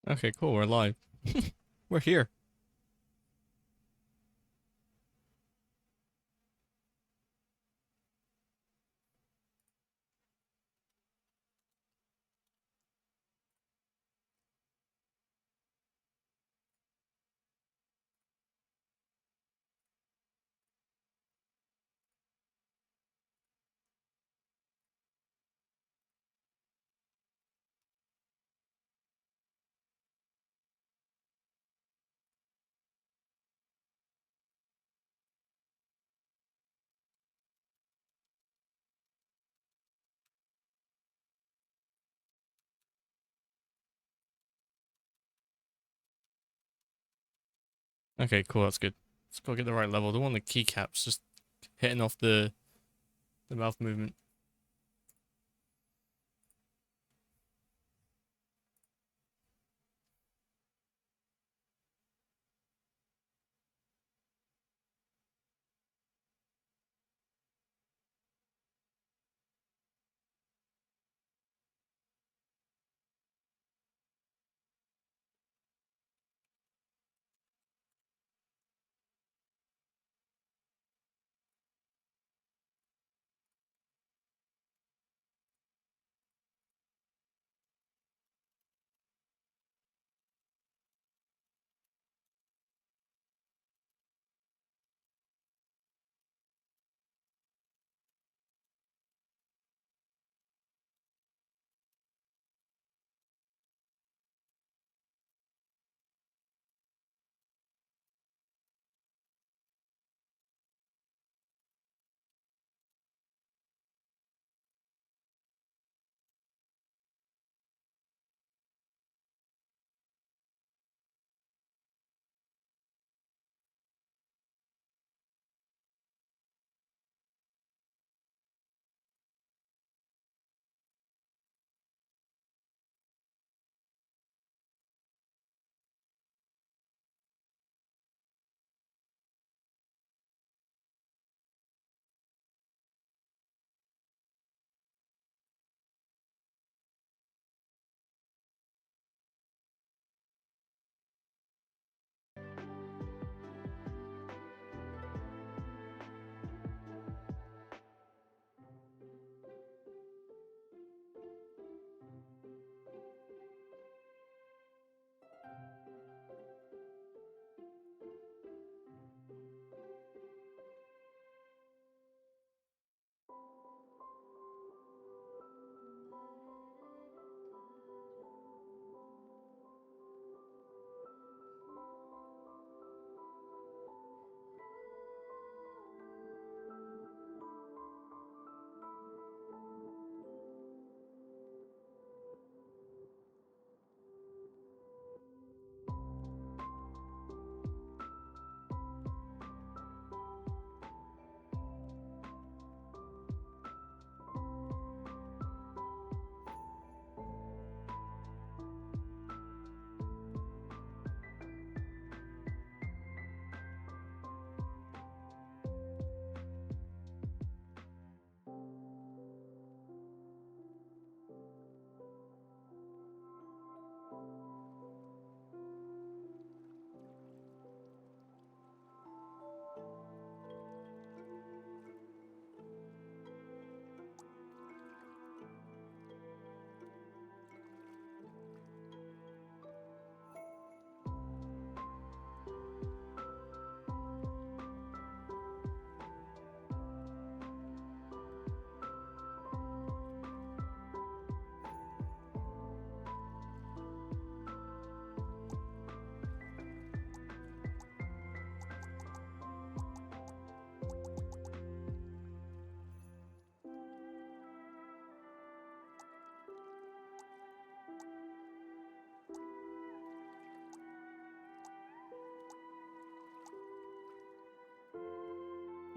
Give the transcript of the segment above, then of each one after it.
Okay, cool. We're live. We're here. Okay, cool. That's good. Let's go get the right level. The one with the keycaps just hitting off the mouth movement.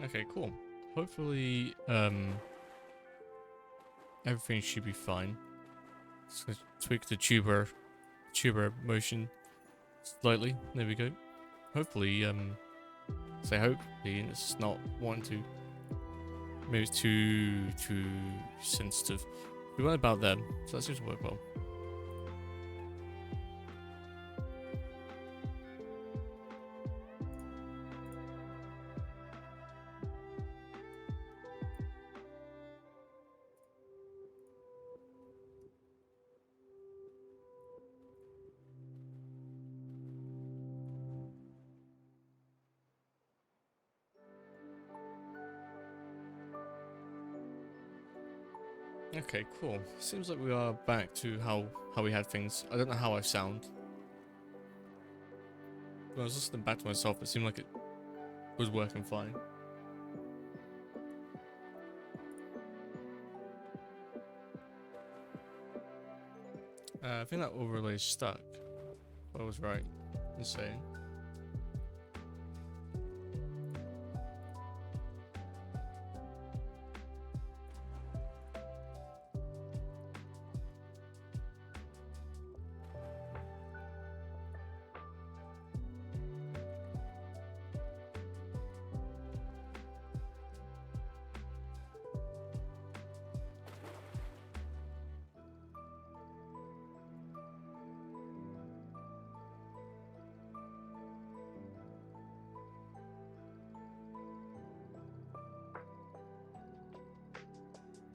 Okay, cool. Hopefully, everything should be fine. Just gonna tweak the tuber motion slightly. There we go. Hopefully, say hopefully, and it's not wanting to. Maybe it's too sensitive. We went about them, so that seems to work well. Okay, cool. Seems like we are back to how we had things. I don't know how I sound. When I was listening back to myself, it seemed like it was working fine. I think that overlay is stuck. I was right in saying.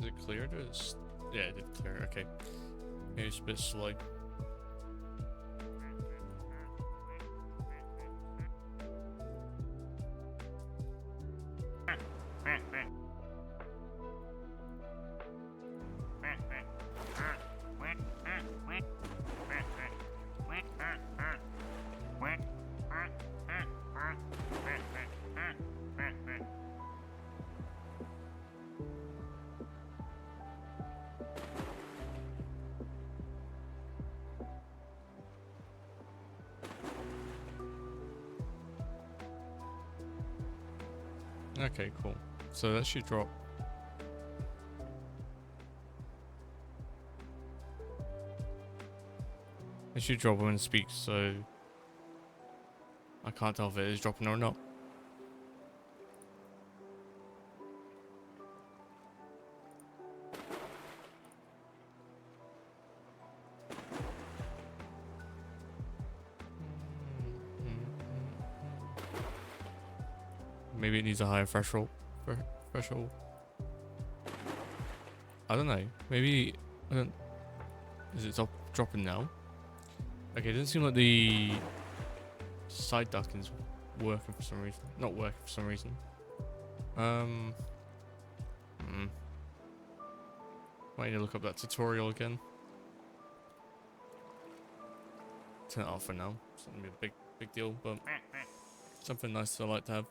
Is it cleared? Yeah, it did clear. Okay. Maybe it's a bit slow. Okay, cool. So that should drop. It should drop when it speaks, so I can't tell if it is dropping or not. Maybe it needs a higher threshold. Threshold. I don't know. Maybe I don't. Is it dropping now? Okay, it doesn't seem like the side ducking's working for some reason. Not working for some reason. Might need to look up that tutorial again. Turn it off for now. It's not gonna be a big deal, but something nice I like to have.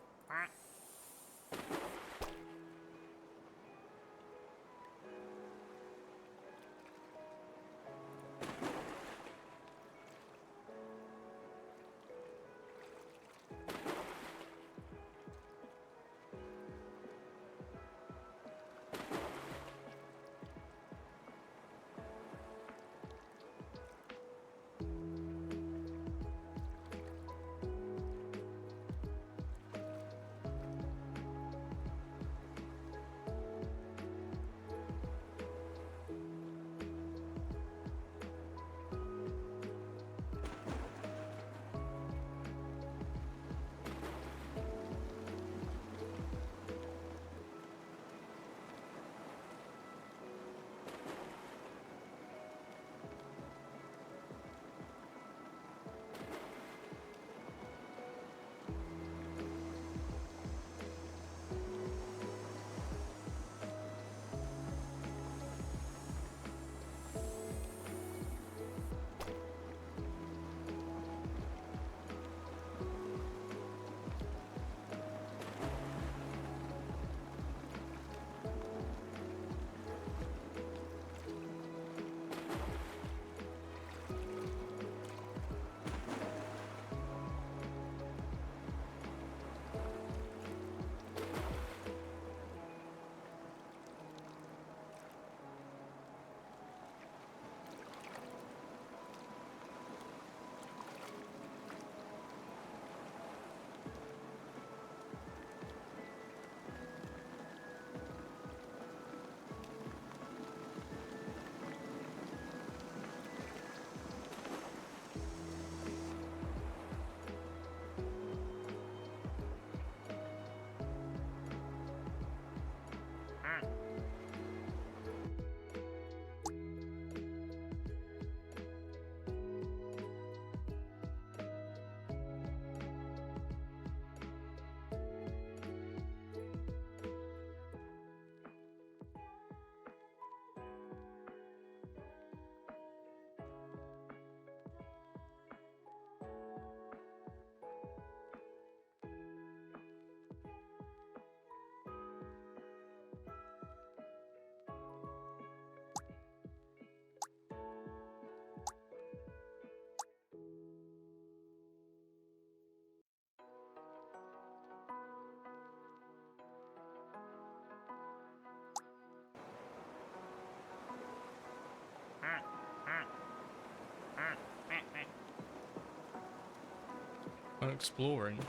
I'm exploring.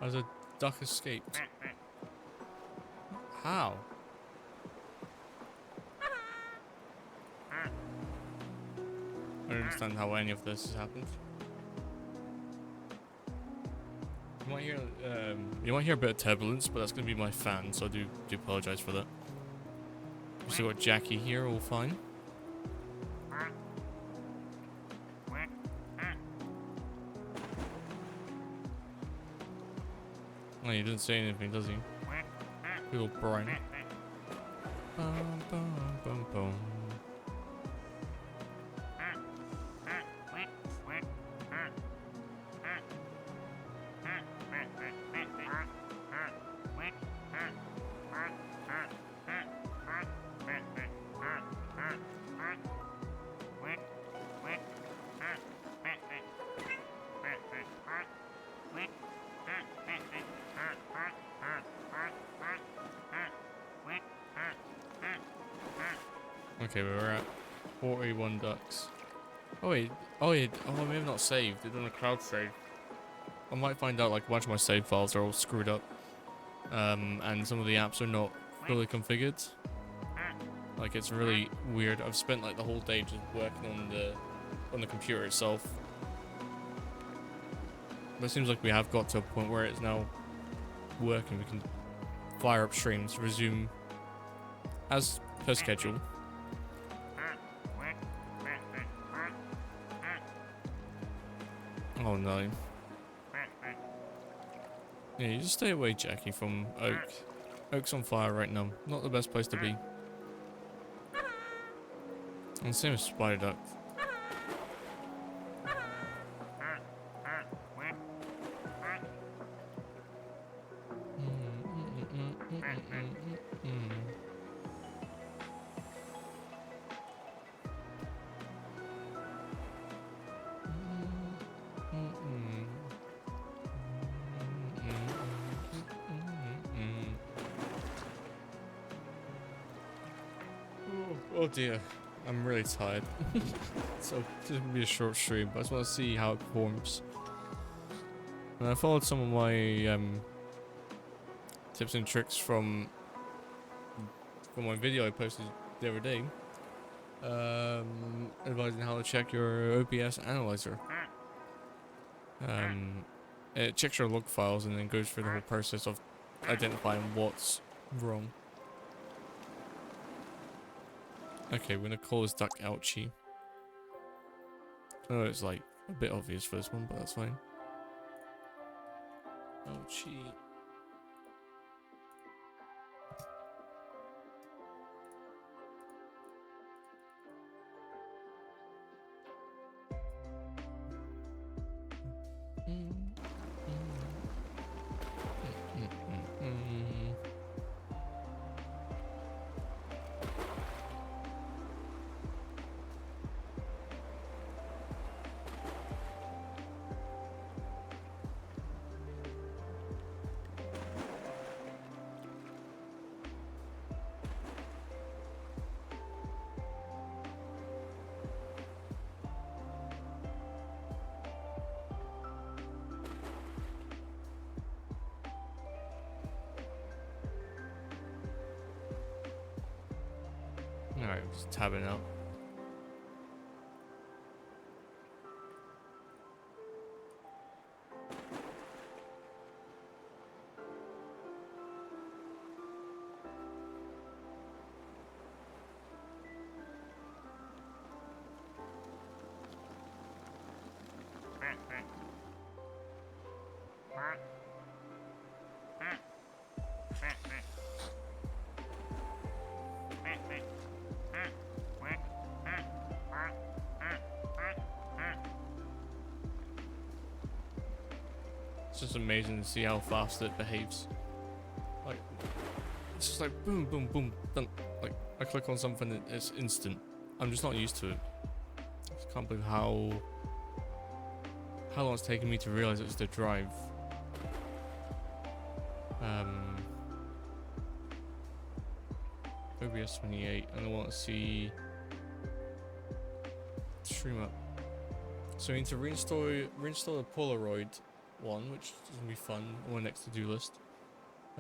As a duck escaped. How? I don't understand how any of this has happened. You might hear a bit of turbulence, but that's gonna be my fan, so I do apologize for that. We still got Jackie here, all fine. Oh, he didn't say anything, does he? Good old Brian. Bum, bum, bum, bum. Okay, we're at 41 ducks. Oh wait, I may have not saved. It done a crowd save. I might find out like a bunch of my save files are all screwed up, and some of the apps are not fully configured. Like it's really weird. I've spent like the whole day just working on the computer itself. But it seems like we have got to a point where it's now working. We can fire up streams, resume as per schedule. Oh no. Yeah, you just stay away, Jackie, from Oak. Oak's on fire right now. Not the best place to be. And same as Spider Duck. Oh dear, I'm really tired. So this will be a short stream, but I just want to see how it performs. And I followed some of my tips and tricks from my video I posted the other day, advising how to check your OBS analyzer. It checks your log files and then goes through the whole process of identifying what's wrong. Okay, we're gonna call this duck Ouchie. Oh, it's like a bit obvious for this one, but that's fine. Ouchie. Alright, just tabbing out. It's just amazing to see how fast it behaves. Like, it's just like boom, boom, boom, done. Like, I click on something, it's instant. I'm just not used to it. I just can't believe how long it's taken me to realize it's the drive. OBS 28, and I want to see stream up. So we need to reinstall the Polaroid one, which is gonna be fun on my next to-do list.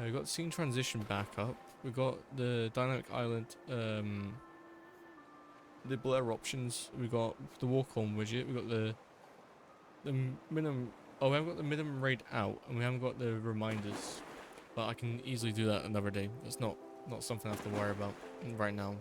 We've got scene transition backup. We've got the dynamic island, the blur options. We've got the walk on widget. We've got the minimum. Oh, we haven't got the minimum rate out, and we haven't got the reminders. But I can easily do that another day. That's not something I have to worry about right now.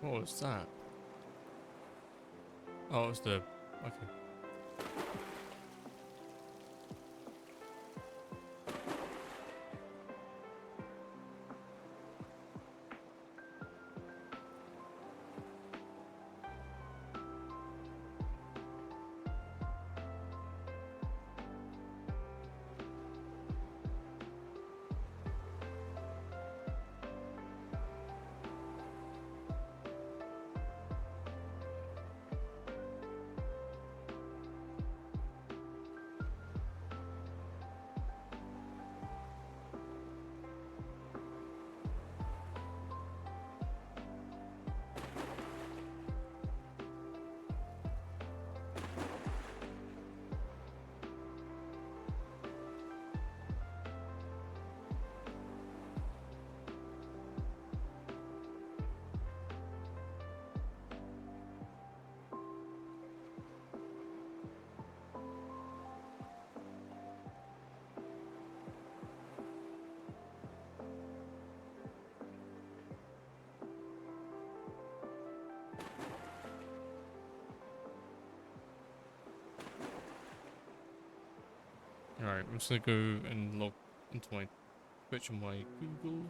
What was that? Oh, it was the... Okay. Alright, I'm just gonna go and log into my Twitch and my Google.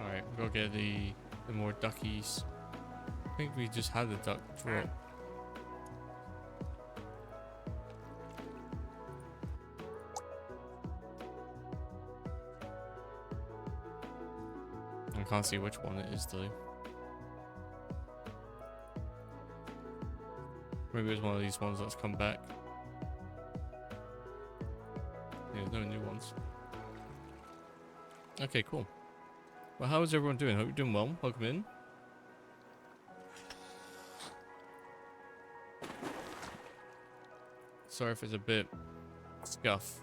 Alright, we'll go get the more duckies. I think we just had the duck drop. I can't see which one it is though. Maybe it's one of these ones that's come back. Yeah, there's no new ones. Okay, cool. Well, how is everyone doing? Hope you're doing well. Welcome in. Sorry if it's a bit scuff.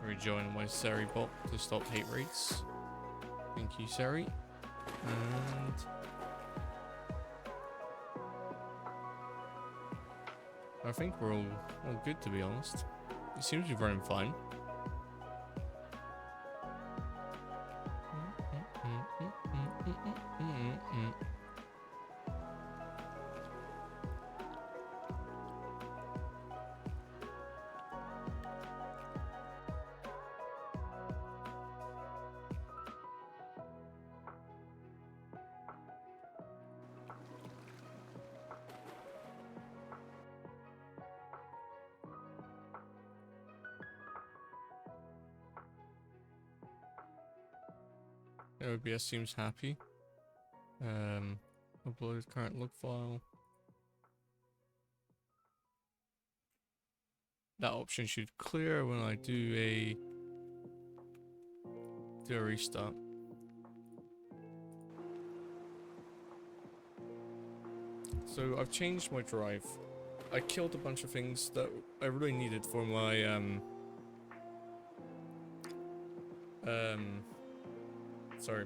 Rejoin my Sari bot to stop hate rates. Thank you, Sari. And I think we're all good, to be honest. It seems to be running fine. OBS seems happy. Upload current log file. That option should clear when I do a restart. So I've changed my drive. I killed a bunch of things that I really needed for my sorry.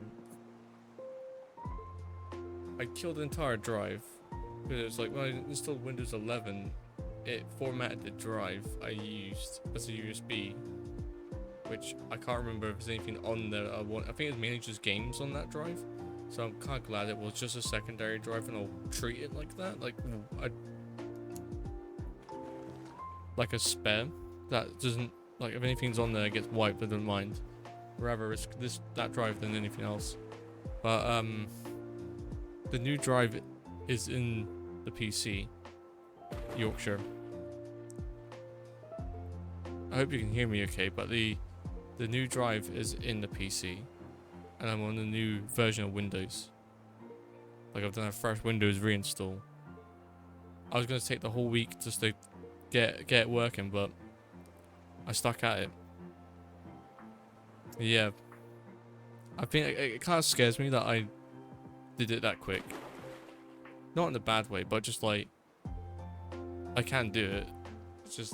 I killed the entire drive because it's like when I installed Windows 11, it formatted the drive I used as a USB, which I can't remember if there's anything on there. I think it's mainly just games on that drive, so I'm kind of glad it was just a secondary drive, and I'll treat it like that, like a spare that doesn't, like, if anything's on there gets wiped, I don't mind. Rather risk that drive than anything else. But the new drive is in the PC, Yorkshire. I hope you can hear me okay, but the new drive is in the PC, and I'm on the new version of Windows. Like, I've done a fresh Windows reinstall. I was gonna take the whole week just to get it working, but I stuck at it. Yeah, I think it kind of scares me that I did it that quick. Not in a bad way, but just like, I can do it. It's just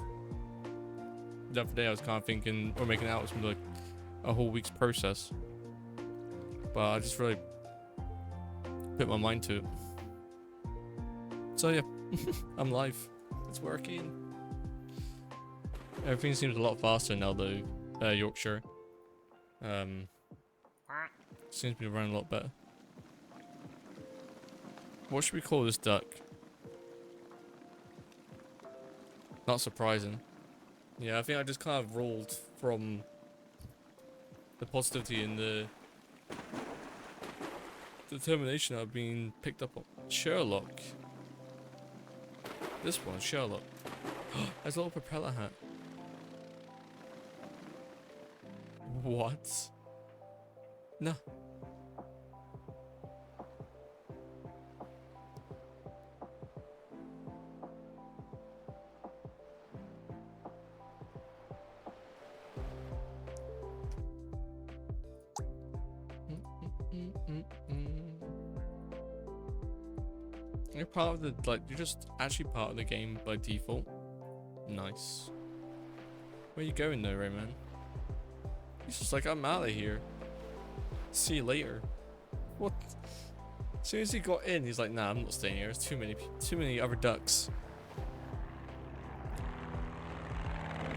the other day I was kind of thinking, or making it out as like a whole week's process, but I just really put my mind to it. So yeah, I'm live. It's working. Everything seems a lot faster now though, Yorkshire. Seems to be running a lot better. What should we call this duck? Not surprising. Yeah, I think I just kind of rolled from the positivity and the determination of being picked up on Sherlock. This one, Sherlock. There's a little propeller hat. What? No. You're part of the, like, you're just actually part of the game by default. Nice. Where you going though, Rayman? He's just like, I'm out of here. See you later. What? As soon as he got in, he's like, nah, I'm not staying here. There's too many other ducks.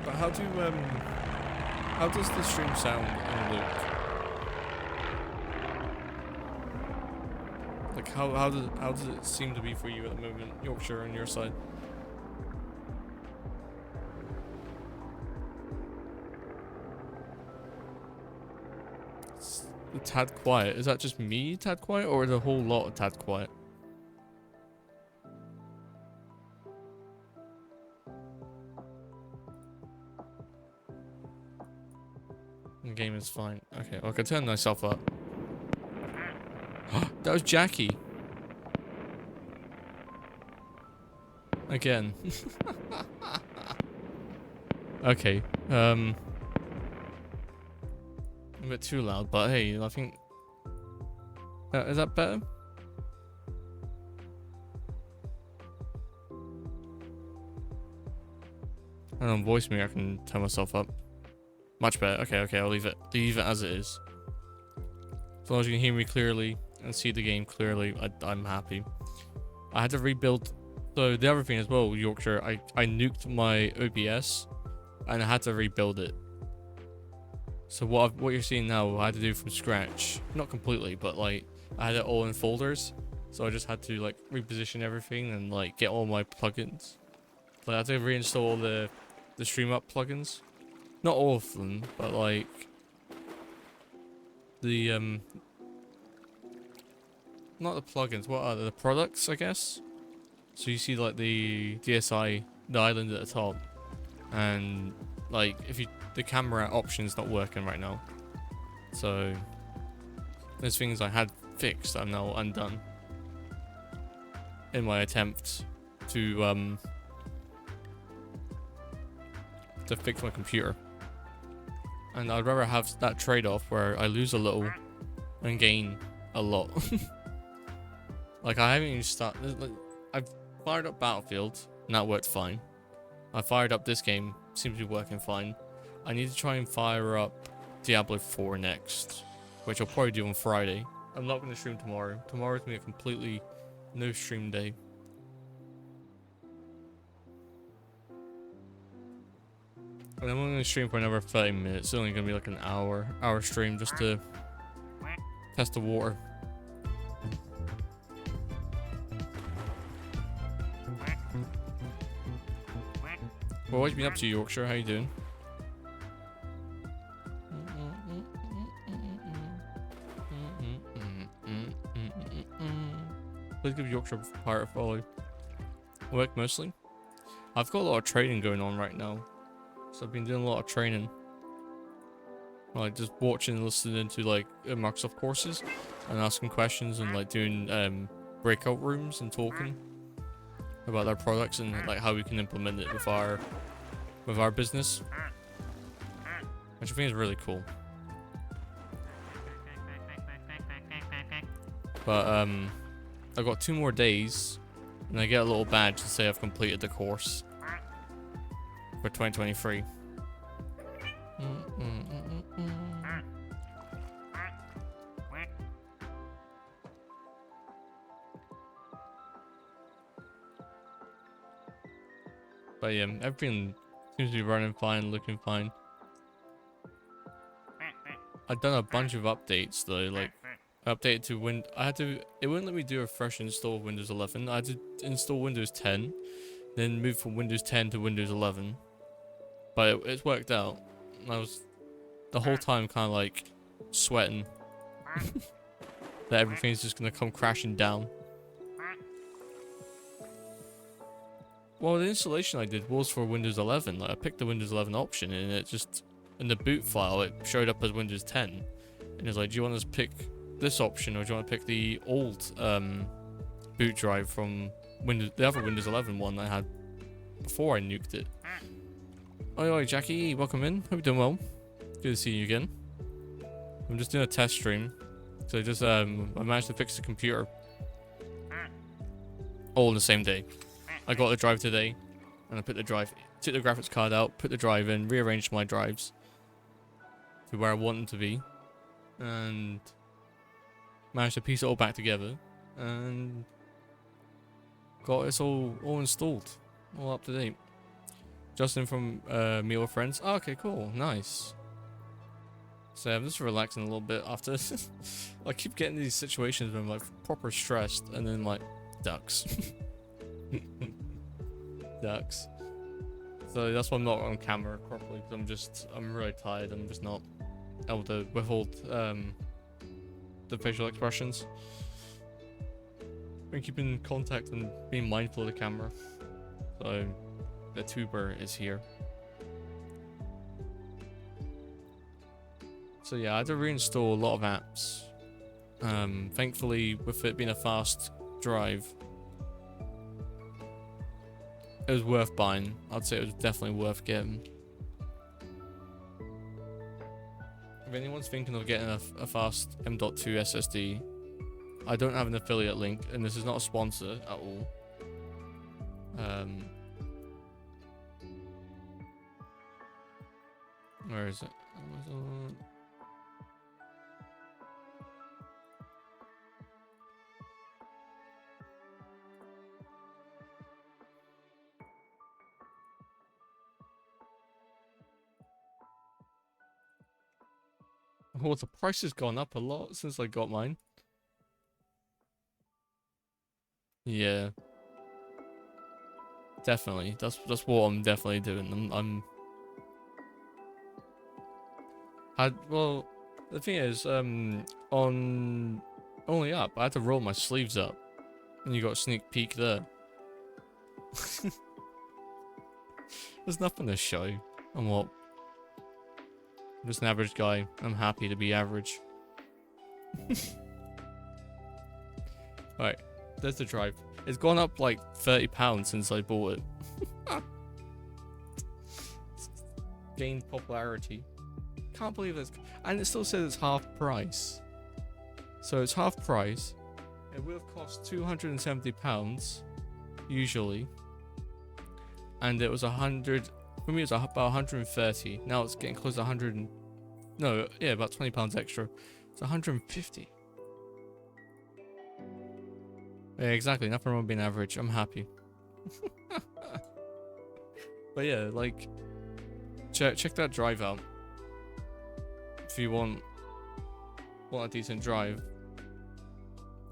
But how does the stream sound in Luke? Like, how does it seem to be for you at the moment, Yorkshire, on your side? It's a tad quiet. Is that just me, tad quiet, or the whole lot of tad quiet? The game is fine. Okay, well, I can turn myself up. That was Jackie. Again. Okay. A bit too loud, but hey, I think... is that better? And on voice me, I can turn myself up. Much better. Okay, I'll leave it as it is. As long as you can hear me clearly and see the game clearly, I'm happy. I had to rebuild So the other thing as well, Yorkshire, I nuked my OBS and I had to rebuild it. So what you're seeing now, I had to do from scratch. Not completely, but like I had it all in folders. So I just had to like reposition everything and like get all my plugins. Like I had to reinstall all the Stream Up plugins. Not all of them, but like the not the plugins, what are the products, I guess? So you see like the DSI, the island at the top, and like if you the camera option's not working right now. So there's things I had fixed I'm now undone in my attempt to fix my computer. And I'd rather have that trade-off where I lose a little and gain a lot. Like I haven't even started. Like, I've fired up Battlefield and that worked fine. I fired up this game, seems to be working fine. I need to try and fire up Diablo 4 next, which I'll probably do on Friday. I'm not going to stream tomorrow. Tomorrow's going to be a completely no stream day. And I'm only going to stream for another 30 minutes. It's only going to be like an hour stream just to test the water. Well, what have you been up to, Yorkshire? How you doing? Please give Yorkshire a pirate follow. Work mostly. I've got a lot of training going on right now, so I've been doing a lot of training, like just watching and listening to like Microsoft courses and asking questions and like doing breakout rooms and talking about their products and like how we can implement it with our business, which I think is really cool. But I've got 2 more days and I get a little badge to say I've completed the course for 2023. But yeah, everything seems to be running fine, looking fine. I've done a bunch of updates though, like I updated to it wouldn't let me do a fresh install of Windows 11. I had to install Windows 10, then move from Windows 10 to Windows 11. But it's worked out. I was the whole time kind of like sweating that everything's just gonna come crashing down. Well, the installation I did was for Windows 11. Like I picked the Windows 11 option, and it just in the boot file it showed up as Windows 10, and it's like, do you want us to pick this option or do you want to pick the old boot drive from the other Windows 11 one I had before I nuked it? Oi, Jackie, welcome in. Hope you're doing well. Good to see you again. I'm just doing a test stream, so I managed to fix the computer all in the same day. I got the drive today, and I took the graphics card out, put the drive in, rearranged my drives to where I want them to be, and managed to piece it all back together, and got it all installed, all up to date. Justin from Meal with Friends. Oh, okay, cool, nice. So I'm just relaxing a little bit after. I keep getting these situations where I'm like proper stressed, and then like ducks. Ducks. So that's why I'm not on camera properly, because I'm really tired. I'm just not able to withhold the facial expressions. Been keeping contact and being mindful of the camera. So the tuber is here. So yeah, I had to reinstall a lot of apps. Thankfully, with it being a fast drive, it was worth buying. I'd say it was definitely worth getting. If anyone's thinking of getting a fast M.2 SSD, I don't have an affiliate link, and this is not a sponsor at all. Where is it? Amazon. Oh, the price has gone up a lot since I got mine. Yeah. Definitely. That's what I'm definitely doing. Well, the thing is, on Only Up, I had to roll my sleeves up. And you got a sneak peek there. There's nothing to show. I'm what? I'm just an average guy. I'm happy to be average. Alright, there's the drive. It's gone up like £30 since I bought it. Gained popularity. Can't believe this. And it still says it's half price. So it's half price. It would have cost £270 usually. And it was 100. For me, it was about 130. Now it's getting close to 100. No, yeah, about £20 extra. It's 150. Yeah, exactly. Nothing wrong with being average. I'm happy. But yeah, like, check that drive out. If you want a decent drive.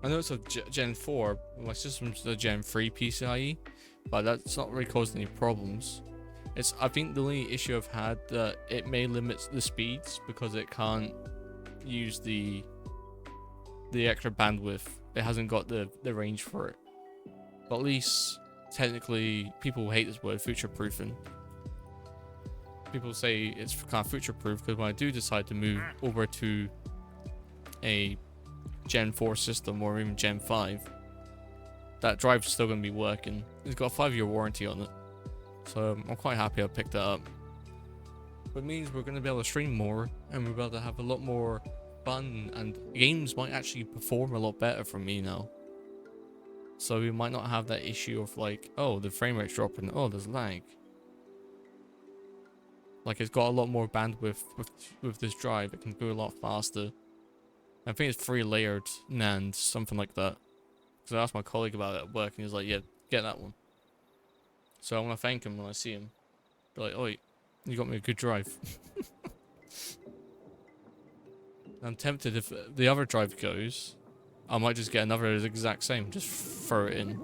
I know it's a Gen 4. My system's a Gen 3 PCIe, but that's not really caused any problems. I think the only issue I've had that it may limit the speeds because it can't use the extra bandwidth. It hasn't got the range for it. But at least technically, people hate this word, future-proofing. People say it's kind of future-proof because when I do decide to move over to a Gen 4 system or even Gen 5, that drive's still going to be working. It's got a 5-year warranty on it. So I'm quite happy I picked that up. But it means we're going to be able to stream more and we're able to have a lot more fun, and games might actually perform a lot better for me now. So we might not have that issue of like, oh, the frame rate's dropping, oh, there's lag. Like, it's got a lot more bandwidth with this drive. It can go a lot faster. I think it's 3-layered NAND, something like that. Because I asked my colleague about it at work and he's like, yeah, get that one. So I want to thank him when I see him. Be like, oi, you got me a good drive. I'm tempted if the other drive goes, I might just get another exact same, just throw it in.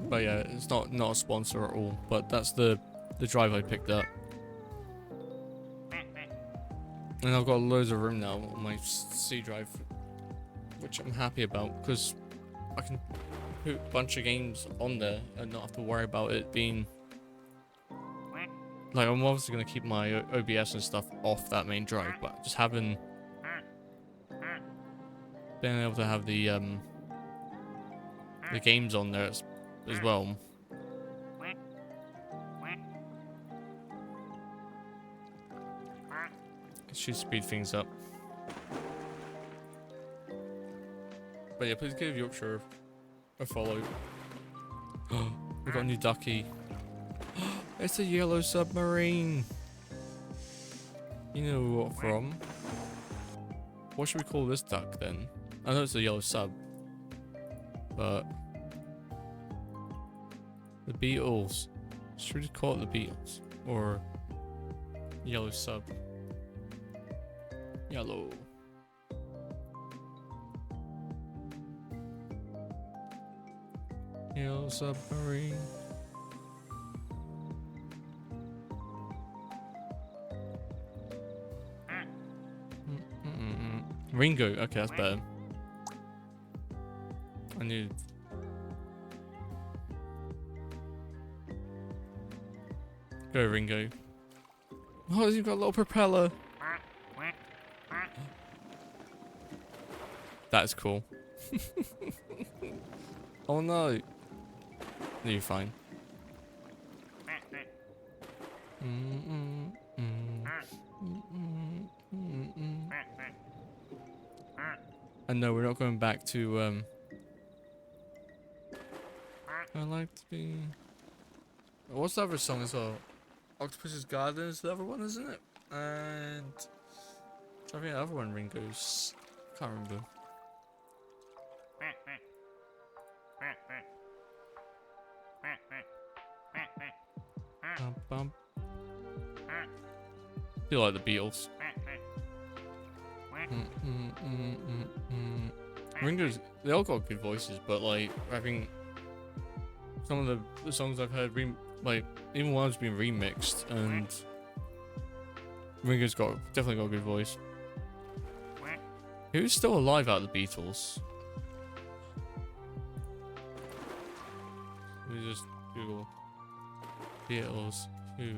But yeah, it's not a sponsor at all, but that's the drive I picked up. And I've got loads of room now on my C drive, which I'm happy about because I can put a bunch of games on there and not have to worry about it being like, I'm obviously going to keep my OBS and stuff off that main drive, but just being able to have the games on there as well. It should speed things up. But yeah, please give Yorkshire a follow. We got a new ducky. It's a yellow submarine. You know what from? What should we call this duck then? I know it's a yellow sub, but the Beatles. Should we call it the Beatles or yellow sub? Yellow. Yellow submarine. Ringo. Okay, that's better. I need. Go Ringo. Oh, you've got a little propeller. That's cool. Oh no. No, you're fine. And no, we're not going back to I like to be. What's the other song as well? Octopus's Garden is the other one, isn't it? And I think the other one Ringo's. Can't remember. feel like the Beatles. Ringo's, they all got good voices, but like I think some of the songs I've heard, like even one's been remixed, and Ringo's definitely got a good voice. Who's still alive out of the Beatles? Let me just Google Beatles. Who?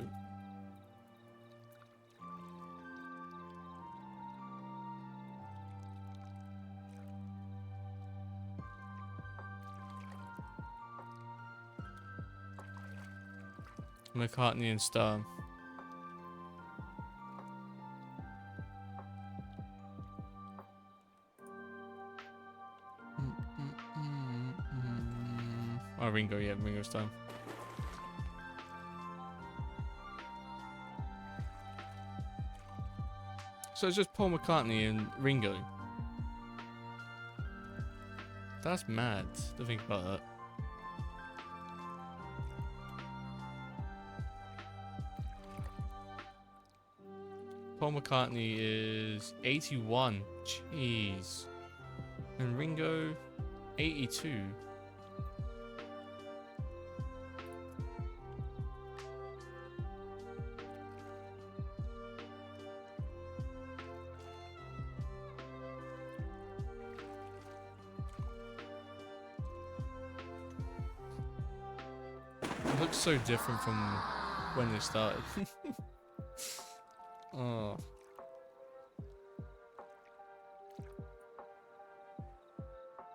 McCartney and Starr. Oh, Ringo, yeah, Ringo's time. So it's just Paul McCartney and Ringo. That's mad to think about that. Paul McCartney is 81. Jeez. And Ringo, 82. It looks so different from when they started. Oh.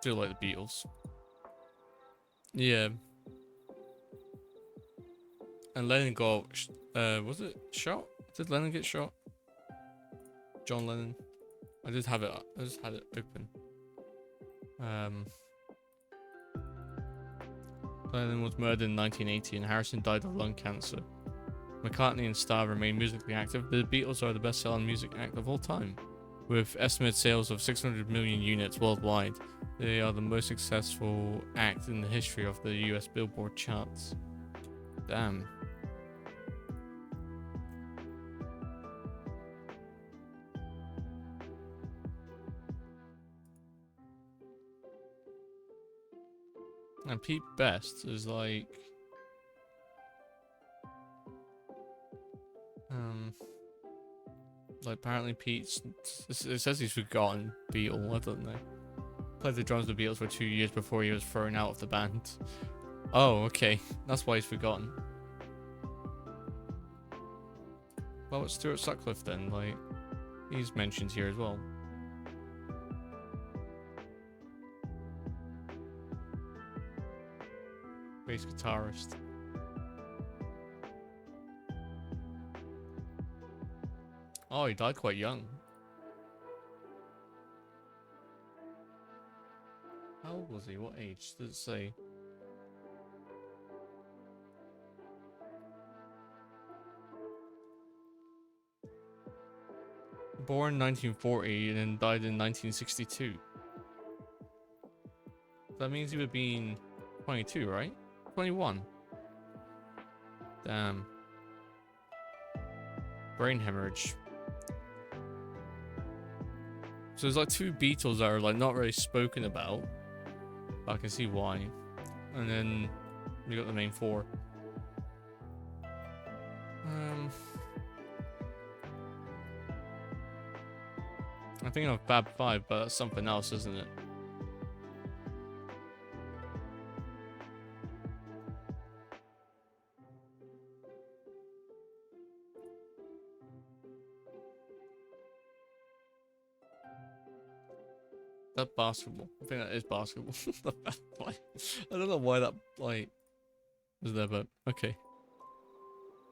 Feel like the Beatles. Yeah. And Lennon got, was it shot? Did Lennon get shot? John Lennon. I just had it open. Lennon was murdered in 1980 and Harrison died of lung cancer. McCartney and Starr remain musically active. The Beatles are the best-selling music act of all time. With estimated sales of 600 million units worldwide, they are the most successful act in the history of the US Billboard charts. Damn. And Pete Best is like... like apparently Pete's... It says he's forgotten Beatle, I don't know. Played the drums of the Beatles for 2 years before he was thrown out of the band. Oh, okay. That's why he's forgotten. Well, it's Stuart Sutcliffe then, like... He's mentioned here as well. Bass guitarist. Oh, he died quite young. How old was he? What age? Does it say? Born 1940 and then died in 1962. That means he would have been 22, right? 21. Damn. Brain hemorrhage. So there's like two Beatles that are like not really spoken about, but I can see why. And then we got the main four. I'm thinking of Fab Five, but that's something else, isn't it? That basketball. I think that is basketball. I don't know why that like was there, but okay.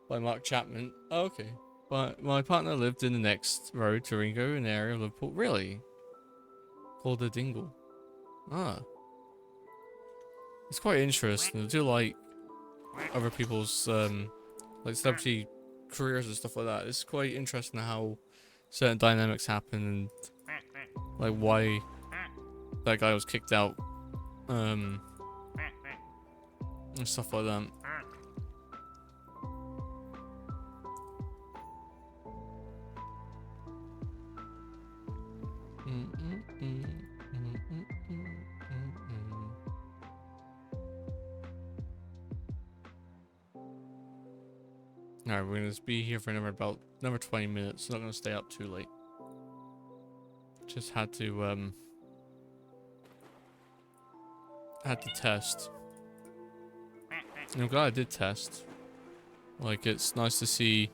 By Mark Chapman. Oh, okay. But my partner lived in the next road to Ringo in the area of Liverpool. Really? Called the Dingle. Ah. It's quite interesting. I do like other people's like celebrity careers and stuff like that. It's quite interesting how certain dynamics happen and like why that guy was kicked out, and stuff like that. Alright, we're gonna be here for another 20 minutes. Not gonna stay up too late. Just had to test. And I'm glad I did test. Like, it's nice to see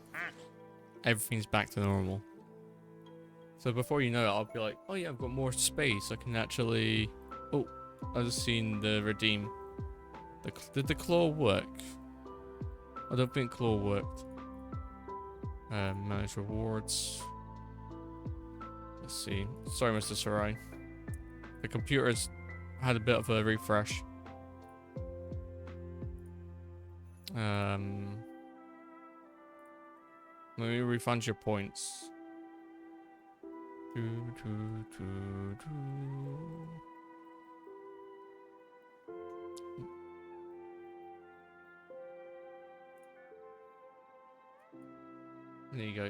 everything's back to normal. So before you know it, I'll be like, oh yeah, I've got more space. I can actually... Oh, I just seen the redeem. Did the claw work? I don't think claw worked. Manage rewards. Let's see. Sorry, Mr. Sarai. The computer's had a bit of a refresh. Let me refund your points. There you go.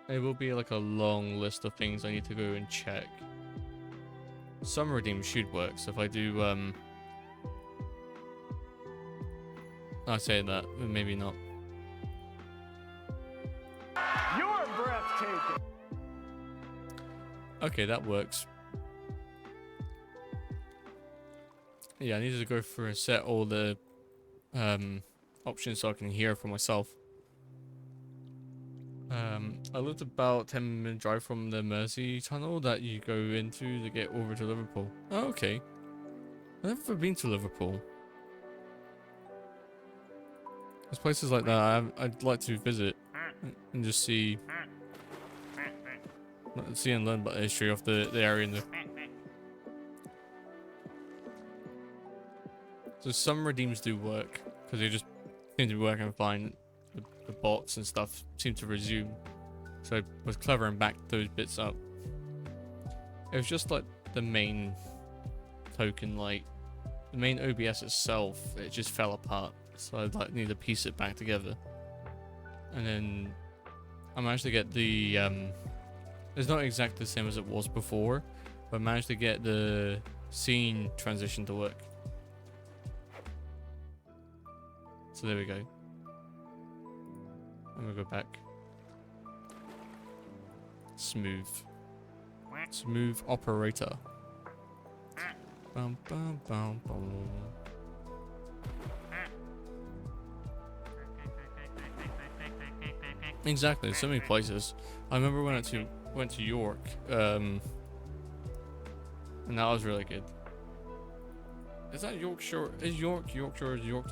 It will be like a long list of things I need to go and check. Some redeem should work, so if I do, I say that, but maybe not. You're breathtaking. Okay, that works. Yeah, I needed to go through and set all the options so I can hear for myself. I lived about 10-minute drive from the Mersey tunnel that you go into to get over to Liverpool. Oh, okay. I've never been to Liverpool. There's places like that I'd like to visit and just see and learn about the history of the area and the... So some redeems do work because they just seem to be working fine. The bots and stuff seem to resume. So I was clever and backed those bits up. It was just like the main token, like the main OBS itself, it just fell apart. So I like need to piece it back together. And then I managed to get the it's not exactly the same as it was before, but I managed to get the scene transition to work. So there we go. I'm gonna go back. Smooth operator. Bum, bum, bum, bum. Exactly, so many places. I remember when I went to York, and that was really good. Is that Yorkshire? Is Yorkshire, is York?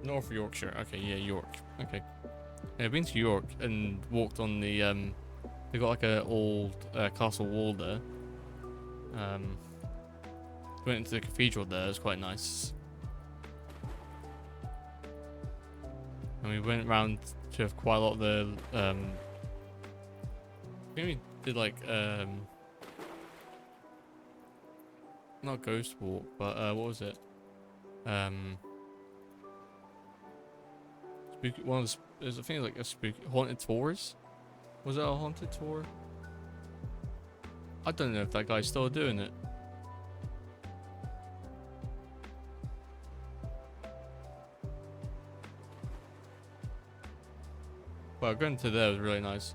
North Yorkshire. Okay, yeah, York. Okay. Yeah, I've been to York and walked on the they got like a old castle wall there. Went into the cathedral there. It was quite nice. And we went around to quite a lot of the I think we did like not ghost walk, but what was it? Spooky, one of the, there's a thing like a spooky haunted tours. Was it a haunted tour? I don't know if that guy's still doing it. But going to there was really nice.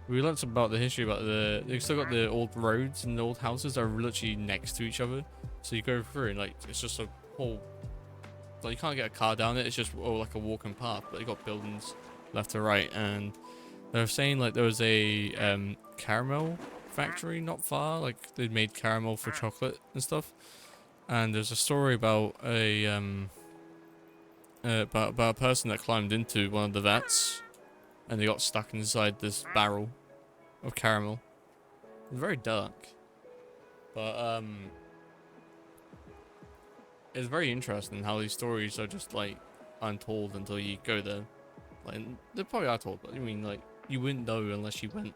We learned about the history about they still got the old roads and the old houses that are literally next to each other. So you go through and like it's just a whole, like you can't get a car down it. It's just like a walking path. But you got buildings left to right, and they were saying like there was a caramel factory not far. Like they made caramel for chocolate and stuff. And there's a story about about a person that climbed into one of the vats. And they got stuck inside this barrel of caramel. It's very dark. But, it's very interesting how these stories are just, like, untold until you go there. Like, they probably are told, but I mean, like, you wouldn't know unless you went.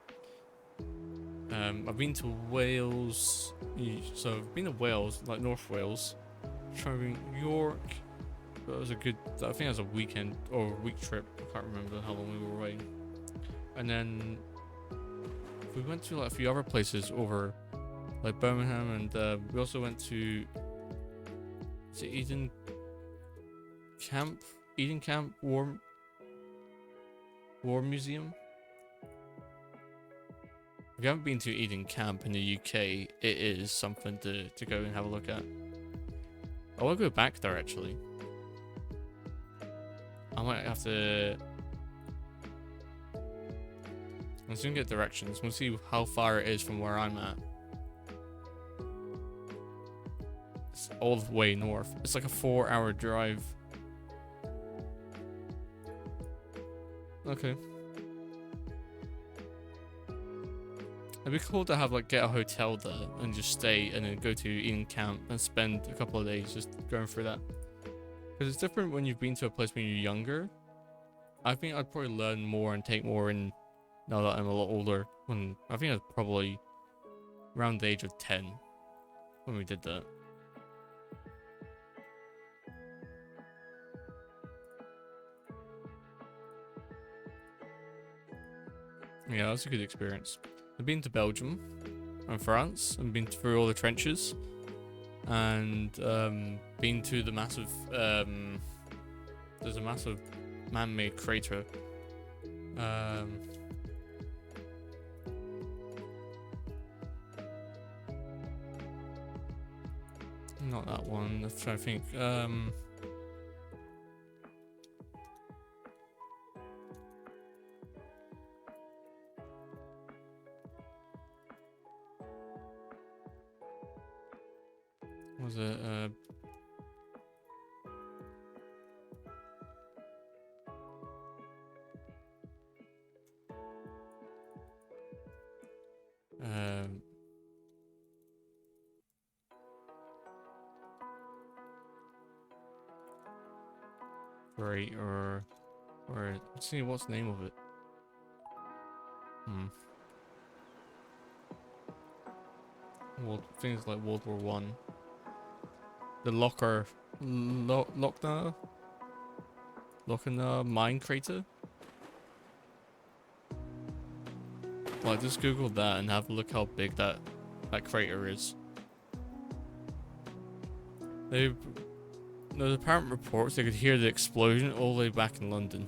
I've been to Wales. So, I've been to Wales, like, North Wales. Traveling York. but it was a good. I think it was a weekend or a week trip. I can't remember how long we were away. And then we went to like a few other places over, like Birmingham, and we also went to. Is it Eden Camp? Eden Camp War Museum. If you haven't been to Eden Camp in the UK, it is something to go and have a look at. I want to go back there actually. I might have to. I'm just gonna get directions. We'll see how far it is from where I'm at. It's all the way north. It's like a 4-hour drive. Okay. It'd be cool to have like get a hotel there and just stay and then go to Eden Camp and spend a couple of days just going through that. Because it's different when you've been to a place when you're younger. I think I'd probably learn more and take more in now that I'm a lot older. When I think I was probably around the age of 10 when we did that. Yeah, that was a good experience. I've been to Belgium and France and been through all the trenches and been to the massive there's a massive man-made crater not that one. I'm trying to think. Was it great or let's see what's the name of it. Well, things like World War One. The Lochner mine crater. Well, just Google that and have a look how big that crater is. There's apparent reports they could hear the explosion all the way back in London.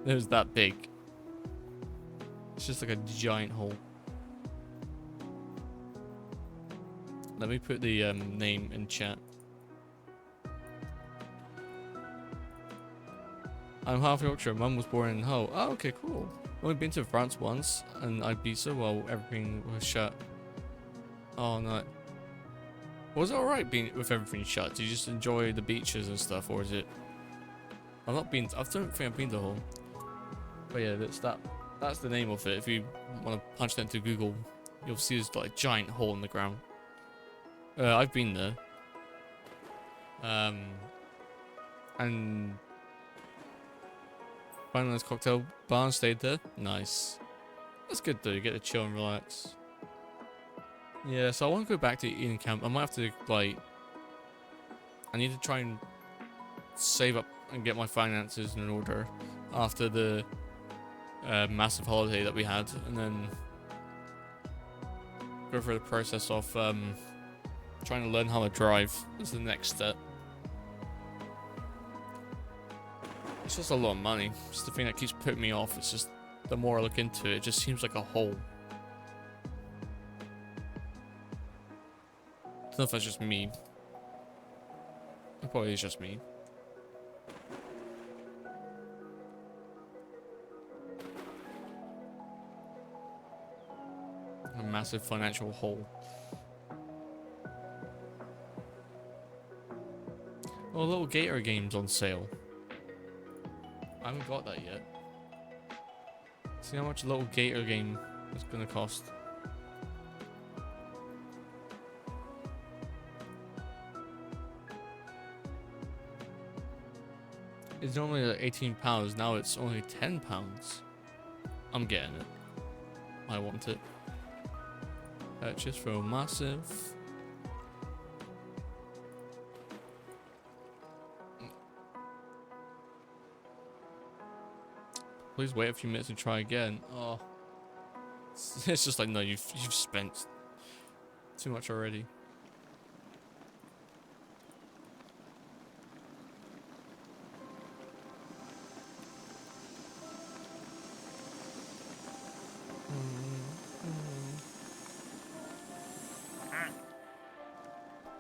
It was that big. It's just like a giant hole. Let me put the name in chat. I'm half Yorkshire. Mum was born in Hull. Oh, okay, cool. Only been to France once, and Ibiza while everything was shut. Oh no. Was it alright being with everything shut? Did you just enjoy the beaches and stuff, or is it? I don't think I've been to Hull. But yeah, that's the name of it. If you want to punch that into Google, you'll see there's like a giant hole in the ground. I've been there. And finally, cocktail bar and stayed there. Nice. That's good though. You get to chill and relax. Yeah, so I want to go back to Eden Camp. I might have to I need to try and save up and get my finances in order after the massive holiday that we had, and then go through the process of trying to learn how to drive is the next step. It's just a lot of money. It's the thing that keeps putting me off. It's just the more I look into it, it just seems like a hole. I don't know if that's just me. It probably is just me. A massive financial hole. Oh, little Gator games on sale. I haven't got that yet. See how much a little Gator game is gonna cost. It's normally like £18, now it's only £10. I'm getting it. I want it. Purchase for massive. Please wait a few minutes and try again. Oh, it's just like, no, you've spent too much already.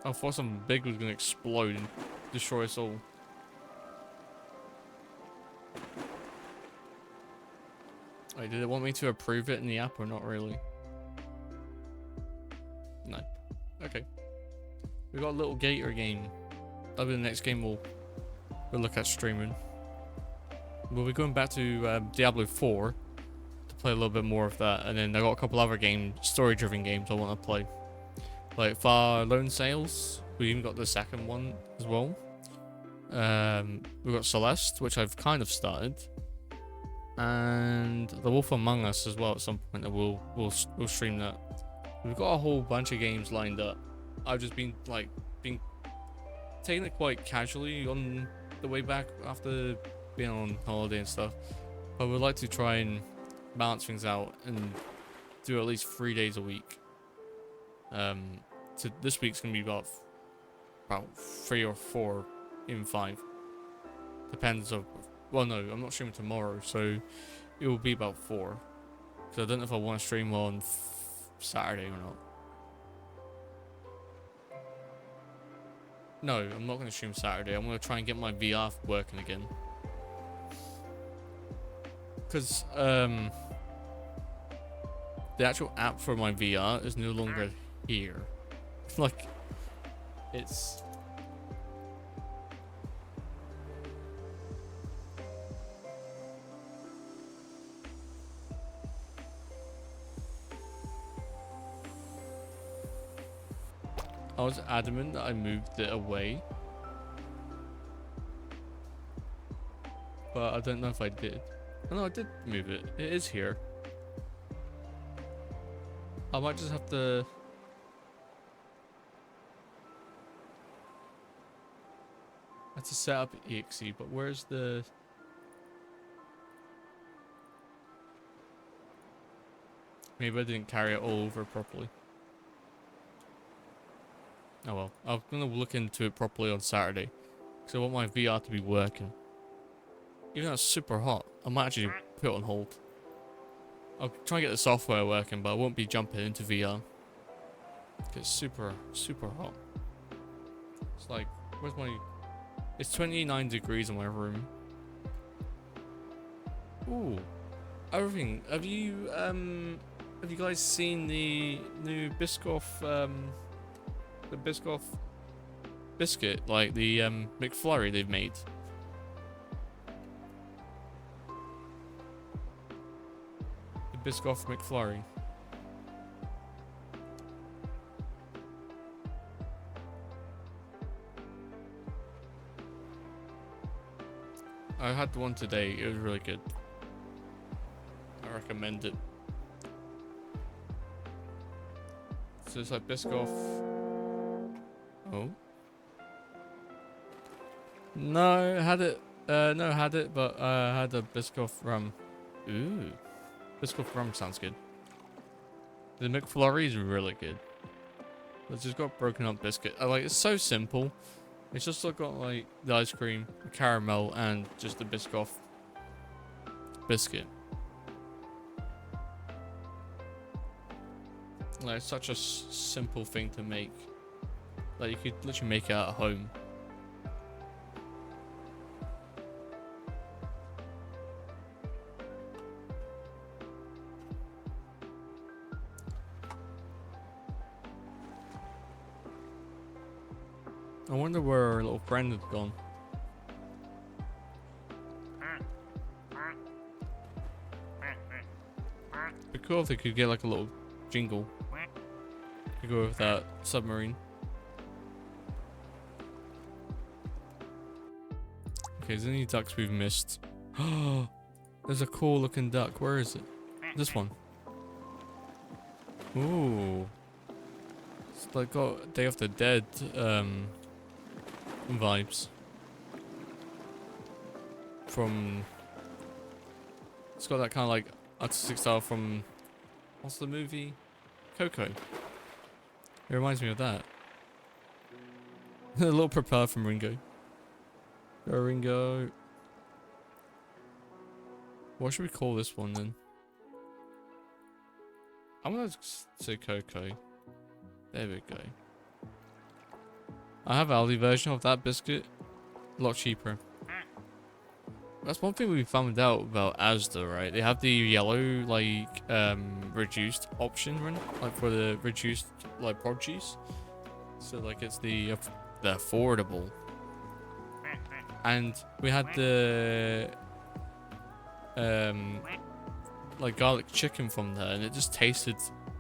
I thought something big was gonna explode and destroy us all. Wait, did it want me to approve it in the app or not really? No. Okay. We got a little gator game. That'll be the next game we'll look at streaming. We'll be going back to Diablo 4 to play a little bit more of that, and then I got a couple other story-driven games I want to play. Like Far Lone Sails, we even got the second one as well. We've got Celeste, which I've kind of started, and The Wolf Among Us as well. At some point, we'll stream that. We've got a whole bunch of games lined up. I've just been taking it quite casually on the way back after being on holiday and stuff. But we'd like to try and balance things out and do at least 3 days a week. So this week's gonna be about 3 or 4, even 5. Depends on. Well, no, I'm not streaming tomorrow, so it will be about 4. So I don't know if I want to stream on Saturday or not. No, I'm not going to stream Saturday. I'm going to try and get my VR working again. Because the actual app for my VR is no longer here. Like, it's... I was adamant that I moved it away, but I don't know if I did. Oh, no, I did move it. It is here. I might just have to... I have to set up exe, but where's the... Maybe I didn't carry it all over properly. Oh well, I'm gonna look into it properly on Saturday, because I want my VR to be working. Even though it's super hot, I might actually put it on hold. I'll try and get the software working, but I won't be jumping into VR. It's super, super hot. It's like, where's my... It's 29 degrees in my room. Ooh. Everything. Have you guys seen the new Biscoff, the Biscoff biscuit, like the McFlurry they've made? The Biscoff McFlurry. I had one today, it was really good. I recommend it. So it's like Biscoff. Oh. No, I had it. No, I had it, but I had a Biscoff rum. Ooh. Biscoff rum sounds good. The McFlurry is really good. It's just got broken up biscuit. I like it's so simple. It's just got like the ice cream, the caramel, and just the Biscoff biscuit. Like it's such a simple thing to make. Like you could literally make it at home. I wonder where our little friend had gone. It'd be cool if they could get like a little jingle to go with that submarine. Okay, is there any ducks we've missed? Oh, there's a cool looking duck. Where is it? This one. Ooh. It's like got Day of the Dead vibes from It's got that kind of like artistic style from, what's the movie? Coco. It reminds me of that. A little propeller from Ringo. Go Ringo. What should we call this one then? I'm gonna say Coco. There we go. I have Aldi version of that biscuit. A lot cheaper. That's one thing we found out about Asda, right? They have the yellow, like, reduced option run, like for the reduced, like, produce. So, like, it's the affordable. And we had the, like, garlic chicken from there, and it just tasted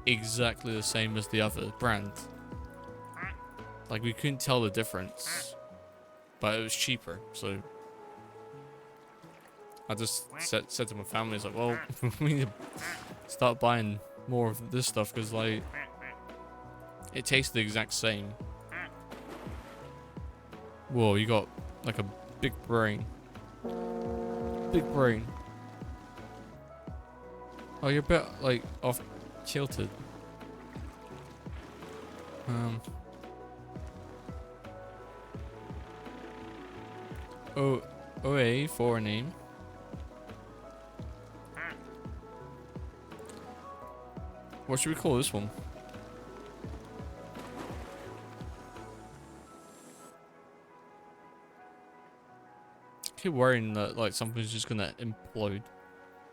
exactly the same as the other brand. Like, we couldn't tell the difference, but it was cheaper, so I just said to my family, it's like, well, we need to start buying more of this stuff, because, like, it tastes the exact same. Whoa, you got, like, a big brain. Big brain. Oh, you're a bit, like, off kilted. OA for a name. What should we call this one? I keep worrying that like something's just gonna implode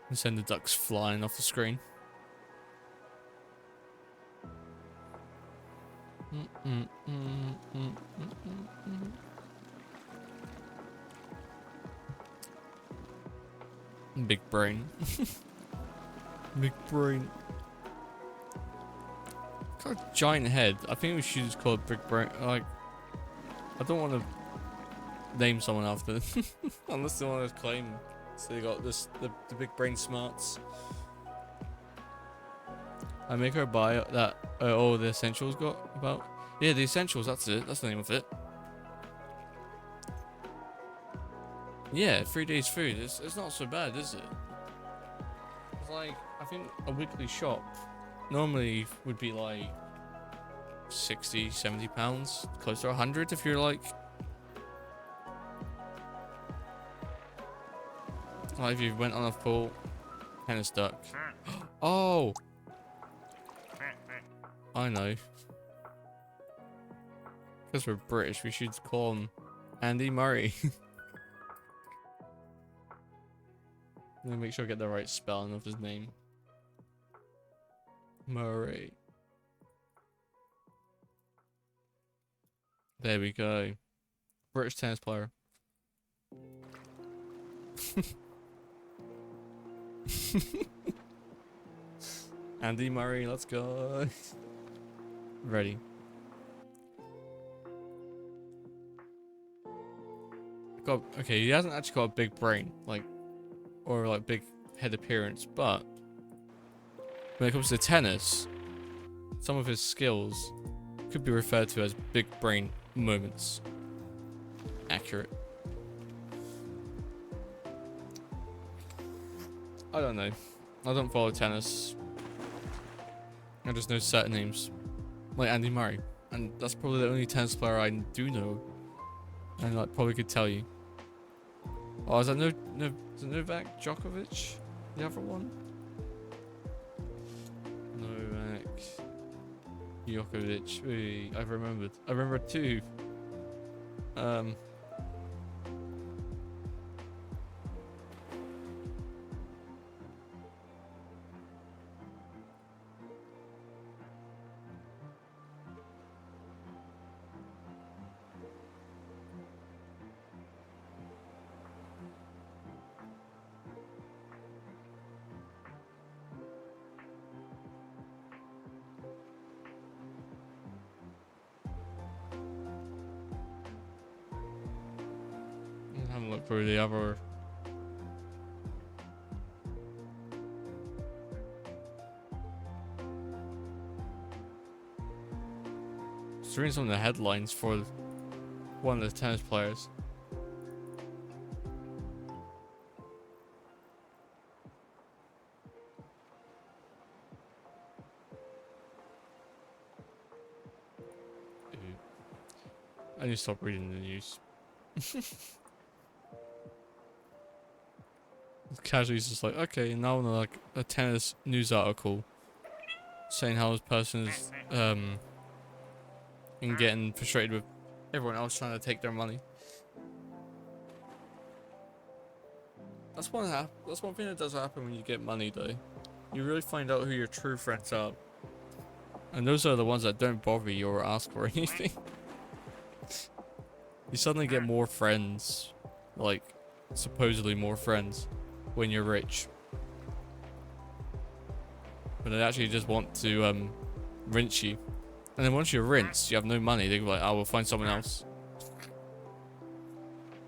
and send the ducks flying off the screen. Big brain. Big brain. Got a giant head. I think we should just call it Big Brain. Like, I don't want to name someone after unless they want to claim. So they got this the Big Brain smarts. I make her buy that all the essentials got about. Yeah, the essentials. That's it. That's the name of it. Yeah, 3 days food. It's not so bad, is it? It's like, I think a weekly shop normally would be like 60, 70 pounds, close to 100 if you're like if you went on a full kind of stuck. Oh, I know. Because we're British, we should call him Andy Murray. Let me make sure I get the right spelling of his name. Murray. There we go. British tennis player. Andy Murray, let's go. Ready. Okay, he hasn't actually got a big brain, like, or like big head appearance, but when it comes to tennis, some of his skills could be referred to as big brain moments. Accurate. I don't know. I don't follow tennis. I just know certain names, like Andy Murray, and that's probably the only tennis player I do know, and I probably could tell you. Oh, is that Novak Djokovic? The other one? Novak Djokovic. Wait, I've remembered. I remember two. Have a look for the other. Just reading some of the headlines for one of the tennis players. I need to stop reading the news. Casually, he's just like, okay, now on like a tennis news article saying how this person is in getting frustrated with everyone else trying to take their money. That's one thing that does happen when you get money, though. You really find out who your true friends are, and those are the ones that don't bother you or ask for anything. You suddenly get more friends, like supposedly more friends, when you're rich. But they actually just want to rinse you, and then once you're rinsed, you have no money. They're like, "I will find someone else."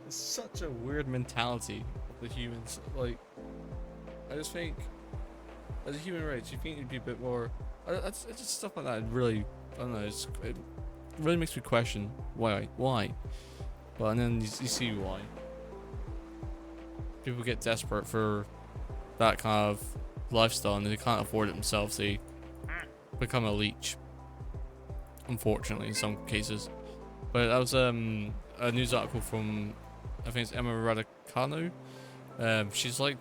It's such a weird mentality of the humans. Like, I just think, as a human race, you think you'd be a bit more. It's just stuff like that. Really, I don't know. It really makes me question why. But and then you see why. People get desperate for that kind of lifestyle, and they can't afford it themselves. They become a leech. Unfortunately, in some cases. But that was a news article from, I think it's Emma Raducanu. She's like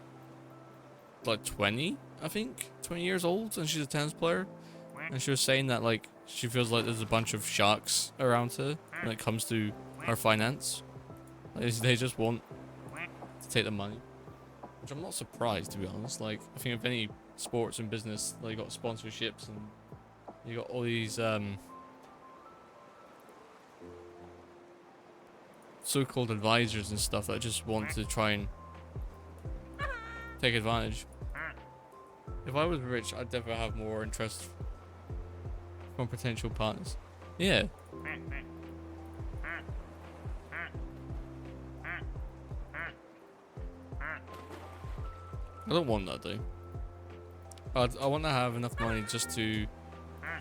20, I think, 20 years old, and she's a tennis player. And she was saying that like she feels like there's a bunch of sharks around her when it comes to her finance. Like, they just want to take the money, which I'm not surprised, to be honest. Like, I think if any sports and business, like, you got sponsorships and you got all these so-called advisors and stuff that just want to try and take advantage. If I was rich, I'd definitely have more interest from potential partners. Yeah. I don't want that, though. I want to have enough money just to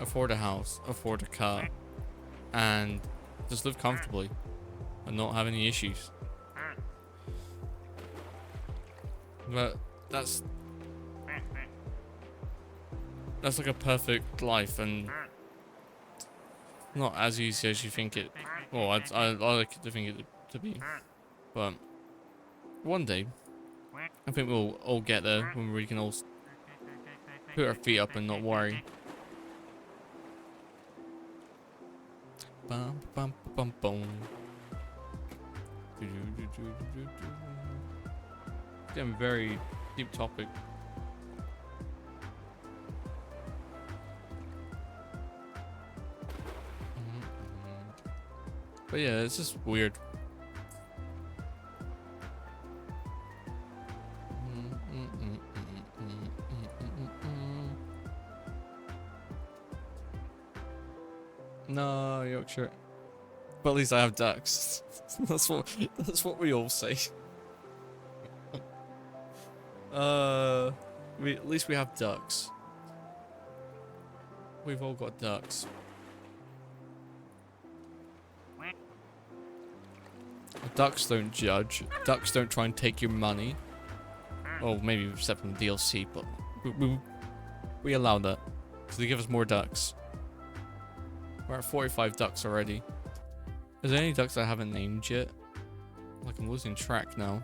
afford a house, afford a car, and just live comfortably and not have any issues. But that's like a perfect life, and not as easy as you think it. Well, I like to think it to be, but one day I think we'll all get there when we can all put our feet up and not worry. Bum, bum, bum, bum. Getting very deep topic. But yeah, it's just weird. No, Yorkshire. But at least I have ducks. that's what we all say. At least we have ducks. We've all got ducks. Ducks don't judge. Ducks don't try and take your money. Well, maybe except from the DLC, but we allow that. So they give us more ducks. We're at 45 ducks already. Is there any ducks I haven't named yet? Like, I'm losing track now.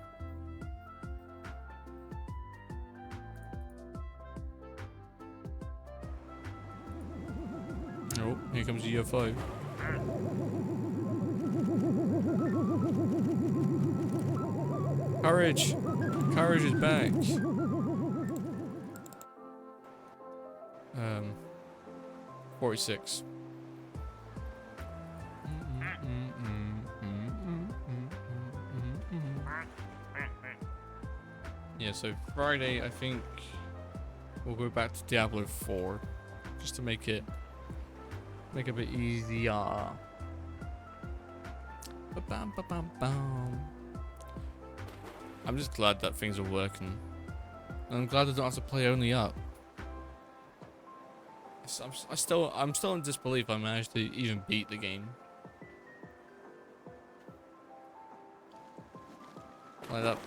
Oh, here comes the UFO. Courage! Courage is back. 46. Yeah, so Friday, I think we'll go back to Diablo 4 just to make it a bit easier. Ba-bam. I'm just glad that things are working. And I'm glad I don't have to play only up. I'm still in disbelief I managed to even beat the game. Like that.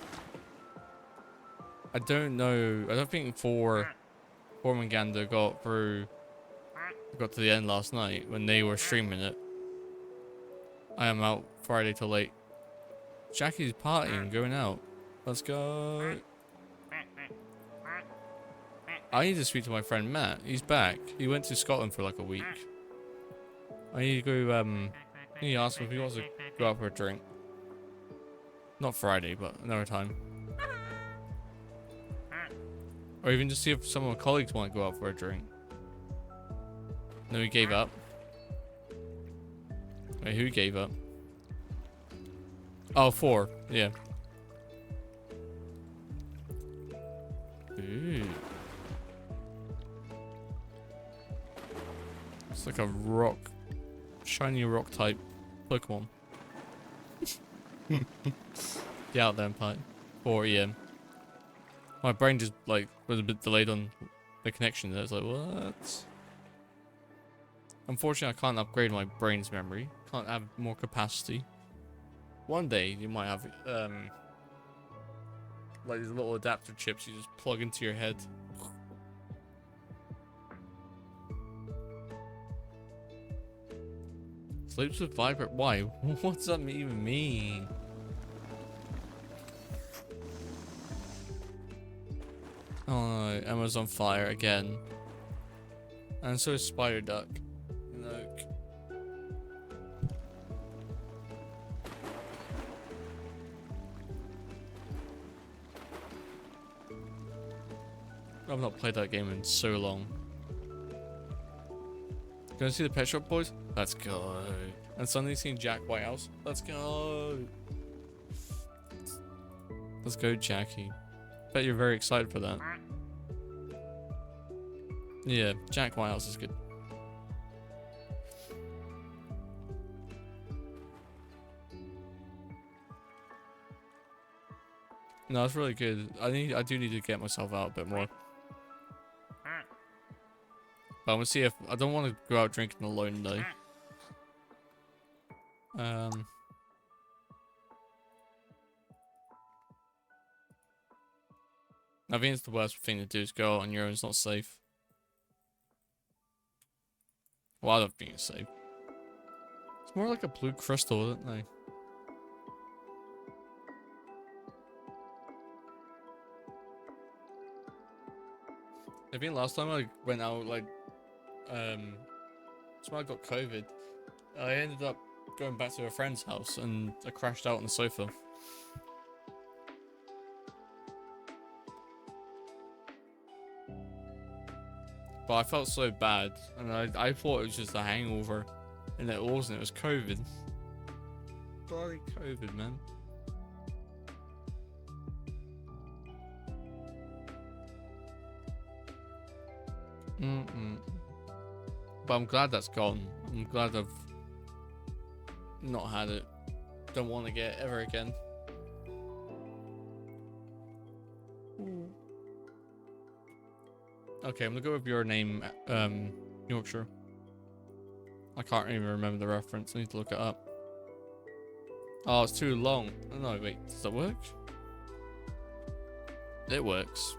I don't know. I don't think Formagander got to the end last night when they were streaming it. I am out Friday till late. Jackie's partying, going out. Let's go. I need to speak to my friend Matt. He's back. He went to Scotland for like a week. I need to go, I need to ask him if he wants to go out for a drink. Not Friday, but another time. Or even just see if some of my colleagues want to go out for a drink. No, he gave up. Wait, who gave up? Oh, 4. Yeah. Ooh. It's like a rock. Shiny rock type Pokemon. Get out there and play. 4 EM. My brain just like was a bit delayed on the connection there. It's like, what? Unfortunately, I can't upgrade my brain's memory. Can't have more capacity. One day you might have like these little adapter chips you just plug into your head. Sleeps with vibrate. Why? What's that even mean? Oh no, Emma's on fire again. And so is Spider Duck. Look. I've not played that game in so long. Gonna see the Pet Shop Boys? Let's go. And suddenly seeing Jack Whitehouse? Let's go. Let's go, Jackie. Bet you're very excited for that. Yeah, Jack Whitehouse is good. No, it's really good. I do need to get myself out a bit more. But I'm gonna see if I don't want to go out drinking alone though. I think it's the worst thing to do is go out on your own. It's not safe. Well, I don't think it's safe. It's more like a blue crystal, isn't it? I think last time I went out, like, that's when I got COVID. I ended up going back to a friend's house and I crashed out on the sofa. But I felt so bad, and I thought it was just a hangover, and it wasn't. It was COVID. Bloody COVID, man. But I'm glad that's gone. I'm glad I've not had it. Don't want to get it ever again. Okay, I'm gonna go with your name, Yorkshire. I can't even remember the reference. I need to look it up. Oh, it's too long. Oh, no, wait. Does that work? It works.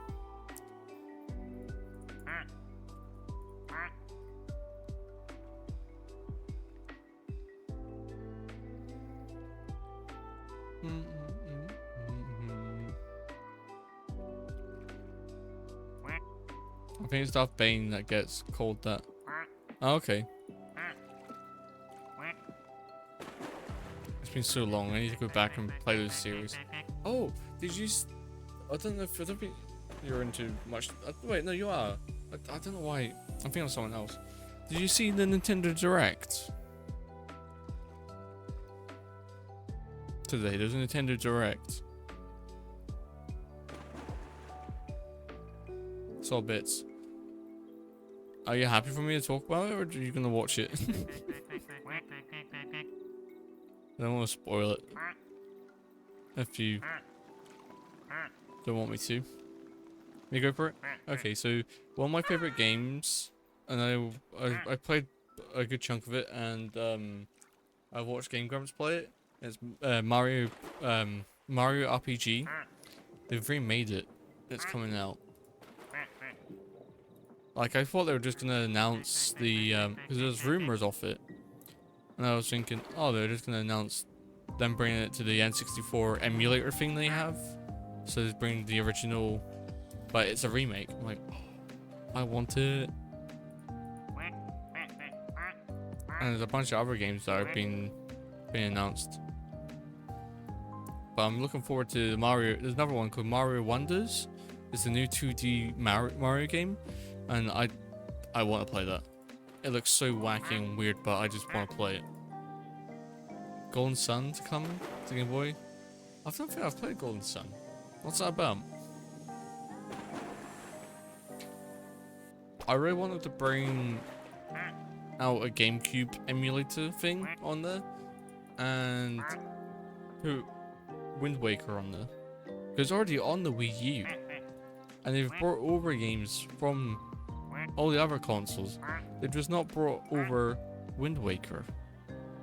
I think it's Darth Bane that gets called that. Oh, okay. It's been so long. I need to go back and play those series. Oh, did you? I don't know if you're into much. Wait, no, you are. I don't know why. I'm thinking of someone else. Did you see the Nintendo Direct today? There's a Nintendo Direct. Saw bits. Are you happy for me to talk about it, or are you gonna watch it? I don't want to spoil it. If you don't want me to. Me go for it? Okay, so one of my favorite games, and I played a good chunk of it, and I watched Game Grumps play it. It's Mario RPG. They've remade it. It's coming out. Like, I thought they were just gonna announce the because there's rumors of it, And I was thinking, oh, they're just gonna announce them bringing it to the N64 emulator thing they have. So they bring the original, but it's a remake. I'm like, I want it. And there's a bunch of other games that have been announced. But I'm looking forward to Mario. There's another one called Mario Wonders. It's a new 2D Mario game, and I want to play that. It looks so wacky and weird, but I just want to play it. Golden Sun to come to Game Boy. I don't think I've played Golden Sun. What's that about? I really wanted to bring out a GameCube emulator thing on there, and put Wind Waker on there. Because it's already on the Wii U, and they've brought over games from all the other consoles. They've just not brought over Wind Waker.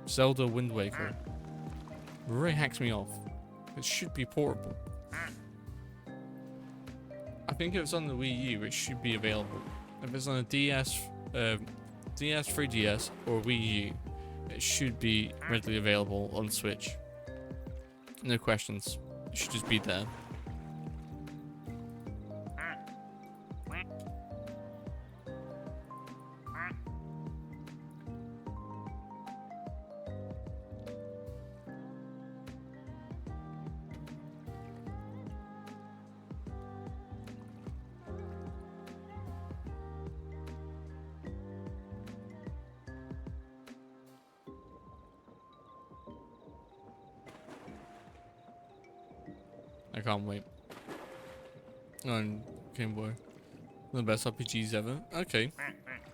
Zelda Wind Waker. It really hacks me off. It should be portable. I think if it's on the Wii U, it should be available. If it's on a DS, DS, 3DS, or Wii U, it should be readily available on Switch. No questions. It should just be there. I can't wait. On Game Boy. The best RPGs ever. Okay.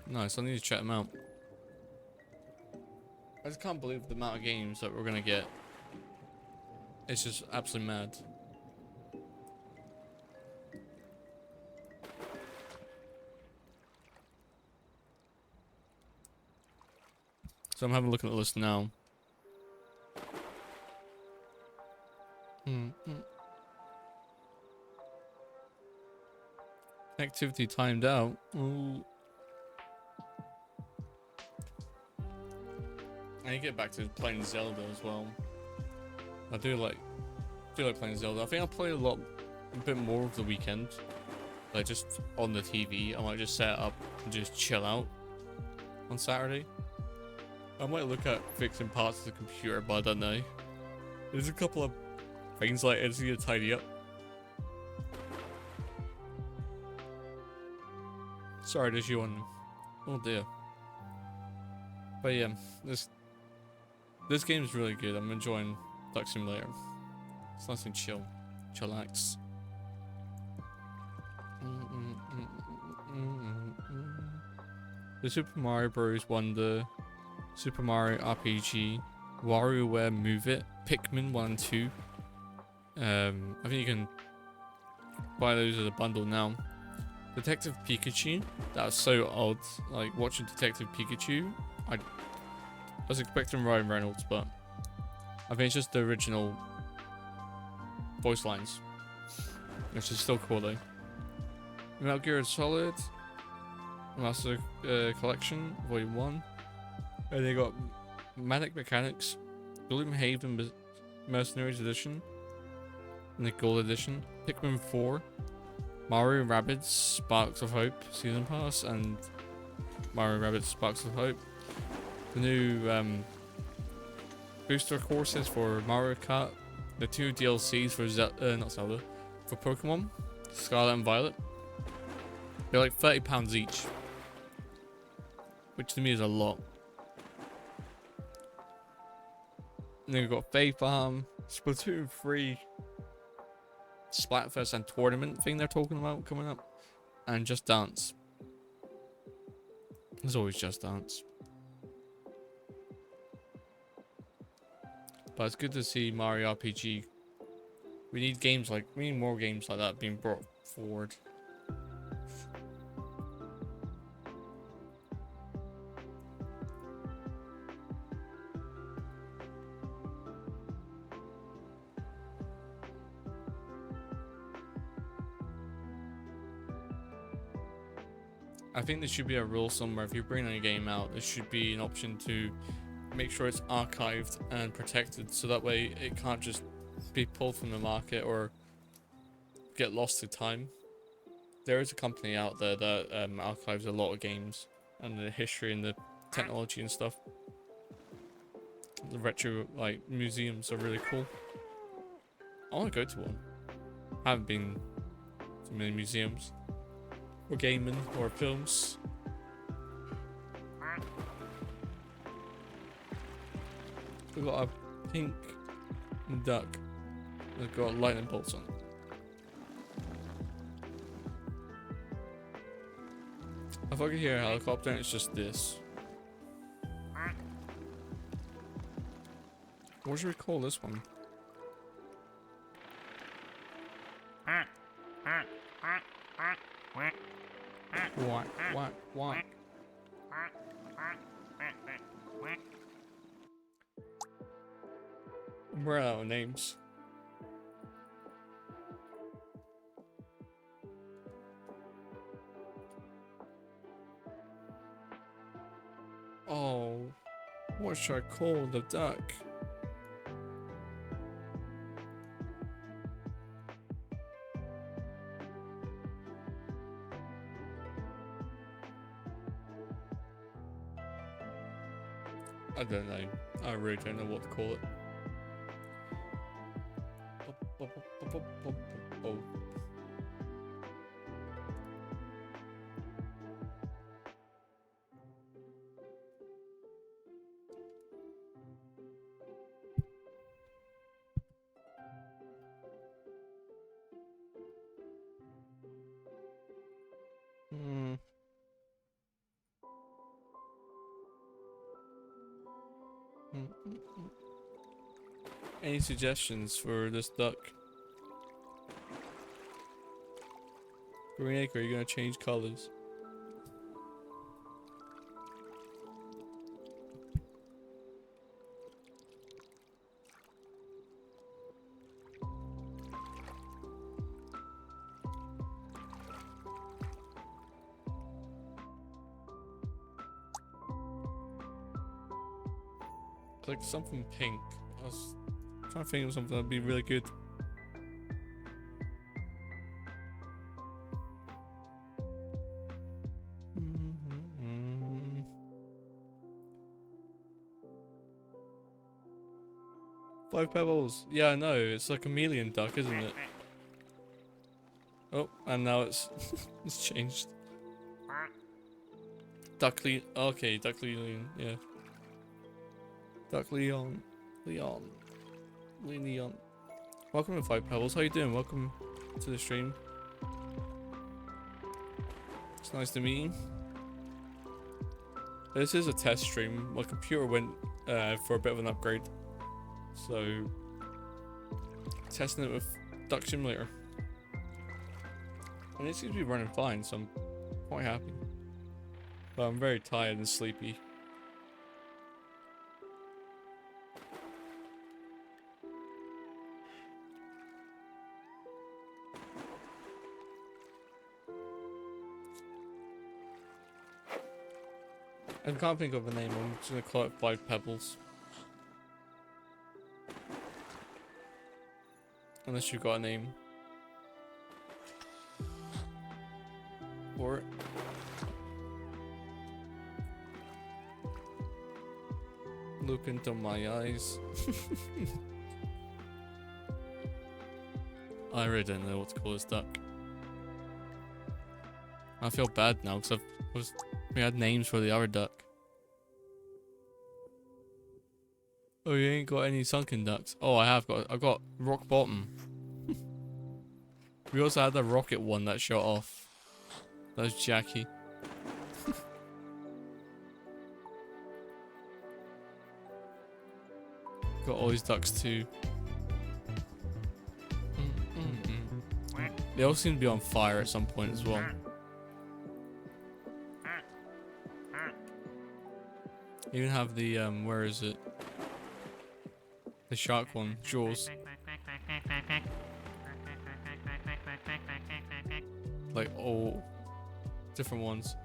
Nice, I need to check them out. I just can't believe the amount of games that we're gonna get. It's just absolutely mad. So I'm having a look at the list now. Activity timed out. Ooh. I need to get back to playing Zelda as well. I do like playing Zelda. I think I'll play a bit more of the weekend. Like just on the TV. I might just set it up and just chill out on Saturday. I might look at fixing parts of the computer, but I don't know. There's a couple of things like I just need to tidy up. Sorry, there's you on. Oh dear. But yeah, this game is really good. I'm enjoying Duck Simulator. It's nice and chillax. The Super Mario Bros. Wonder, Super Mario RPG, WarioWare Move It, Pikmin 1 and 2. I think you can buy those as a bundle now. Detective Pikachu, that was so odd. Like watching Detective Pikachu, I was expecting Ryan Reynolds, but I think it's just the original voice lines, which is still cool though. Metal Gear Solid, Master Collection, Volume 1. And they got Manic Mechanics, Gloomhaven Mercenaries Edition, and the Gold Edition, Pikmin 4, Mario Rabbids Sparks of Hope Season Pass, and Mario Rabbids Sparks of Hope. The new booster courses for Mario Kart, the 2 DLCs for not Zelda, for Pokemon, Scarlet and Violet. They're like £30 each, which to me is a lot. And then we've got Fae Farm, Splatoon 3, Splatfest and tournament thing they're talking about coming up, and Just Dance. There's always Just Dance. But it's good to see Mario RPG. We need more games like that being brought forward. I think there should be a rule somewhere. If you're bringing a game out, there should be an option to make sure it's archived and protected, so that way it can't just be pulled from the market or get lost to time. There is a company out there that archives a lot of games and the history and the technology and stuff. The retro like museums are really cool. I want to go to one. I haven't been to many museums or gaming or films. We've got a pink duck that's got lightning bolts on it. If I could hear a helicopter, it's just this. What should we call this one? What? We're out of names. Oh, what should I call the duck? I don't know. I really don't know what to call it. Any suggestions for this duck? Green Acre, are you gonna change colors? Like something pink. I was trying to think of something that'd be really good. Five pebbles. Yeah, I know. It's like a chameleon duck, isn't it? Oh, and now it's it's changed. Duckly. Okay, Duckly Leon. Yeah. Duck Leon. Leon. Welcome to Five Pebbles. How you doing? Welcome to the stream. It's nice to meet you. This is a test stream. My computer went for a bit of an upgrade. So, testing it with Duck Simulator. And it seems to be running fine, so I'm quite happy. But I'm very tired and sleepy. I can't think of a name. I'm just gonna call it Five Pebbles. Unless you've got a name for it. Look into my eyes. I really don't know what to call this duck. I feel bad now because we had names for the other duck. Oh, you ain't got any sunken ducks. Oh, I've got rock bottom. We also had the rocket one that shot off. That was Jackie. Got all these ducks too. They all seem to be on fire at some point as well. You even have the where is it? The shark one, Jaws. Like all different ones.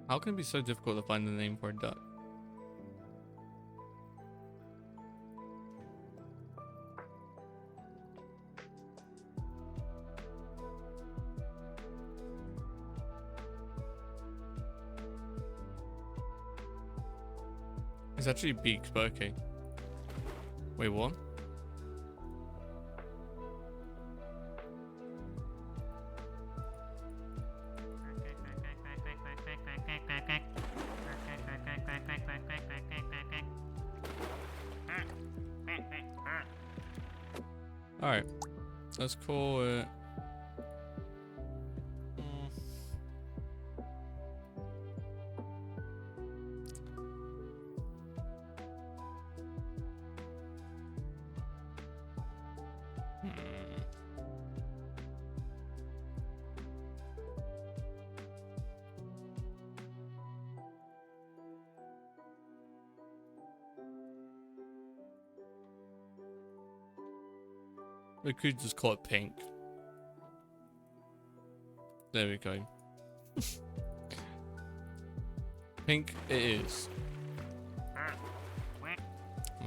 How can it be so difficult to find the name for a duck? It's actually beaks, but okay. Wait, what? Alright. Let's call it... We could just call it pink. There we go. Pink it is.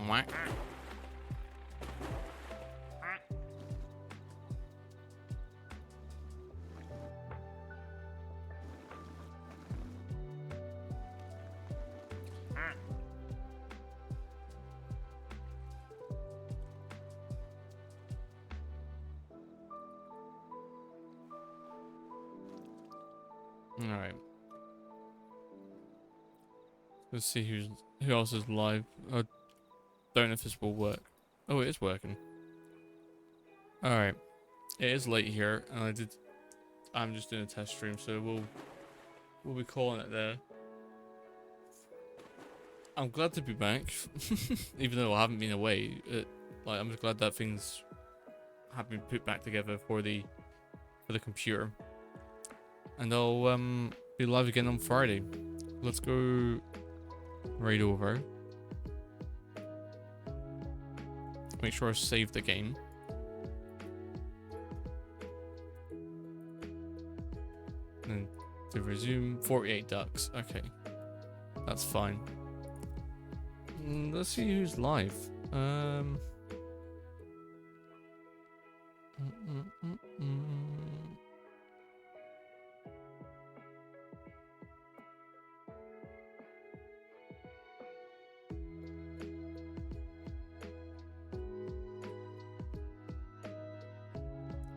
Whack. Alright. Let's see who else is live. I don't know if this will work. Oh, it is working. Alright. It is late here, and I'm just doing a test stream, so we'll be calling it there. I'm glad to be back, even though I haven't been away. I'm just glad that things have been put back together for the computer. And I'll be live again on Friday. Let's go right over. Make sure I save the game. And to resume, 48 ducks. Okay, that's fine. Let's see who's live.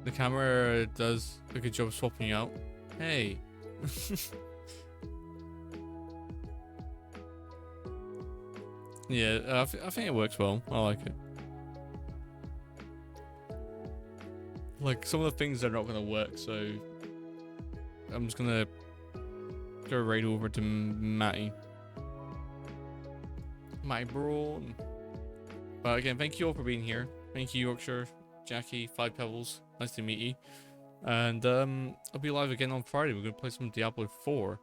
The camera does a good job swapping you out. Hey. Yeah, I think it works well. I like it. Like, some of the things are not going to work, so I'm just going to go right over to Matty. My brawn. But again, thank you all for being here. Thank you, Yorkshire, Jackie, 5 Pebbles. Nice to meet you. And I'll be live again on Friday. We're going to play some Diablo 4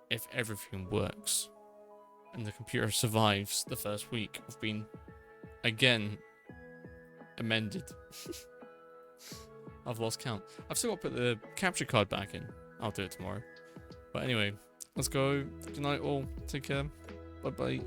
if everything works. And the computer survives the first week of being, again, amended. I've lost count. I've still got to put the capture card back in. I'll do it tomorrow. But anyway, let's go. Good night all. Take care. Bye-bye.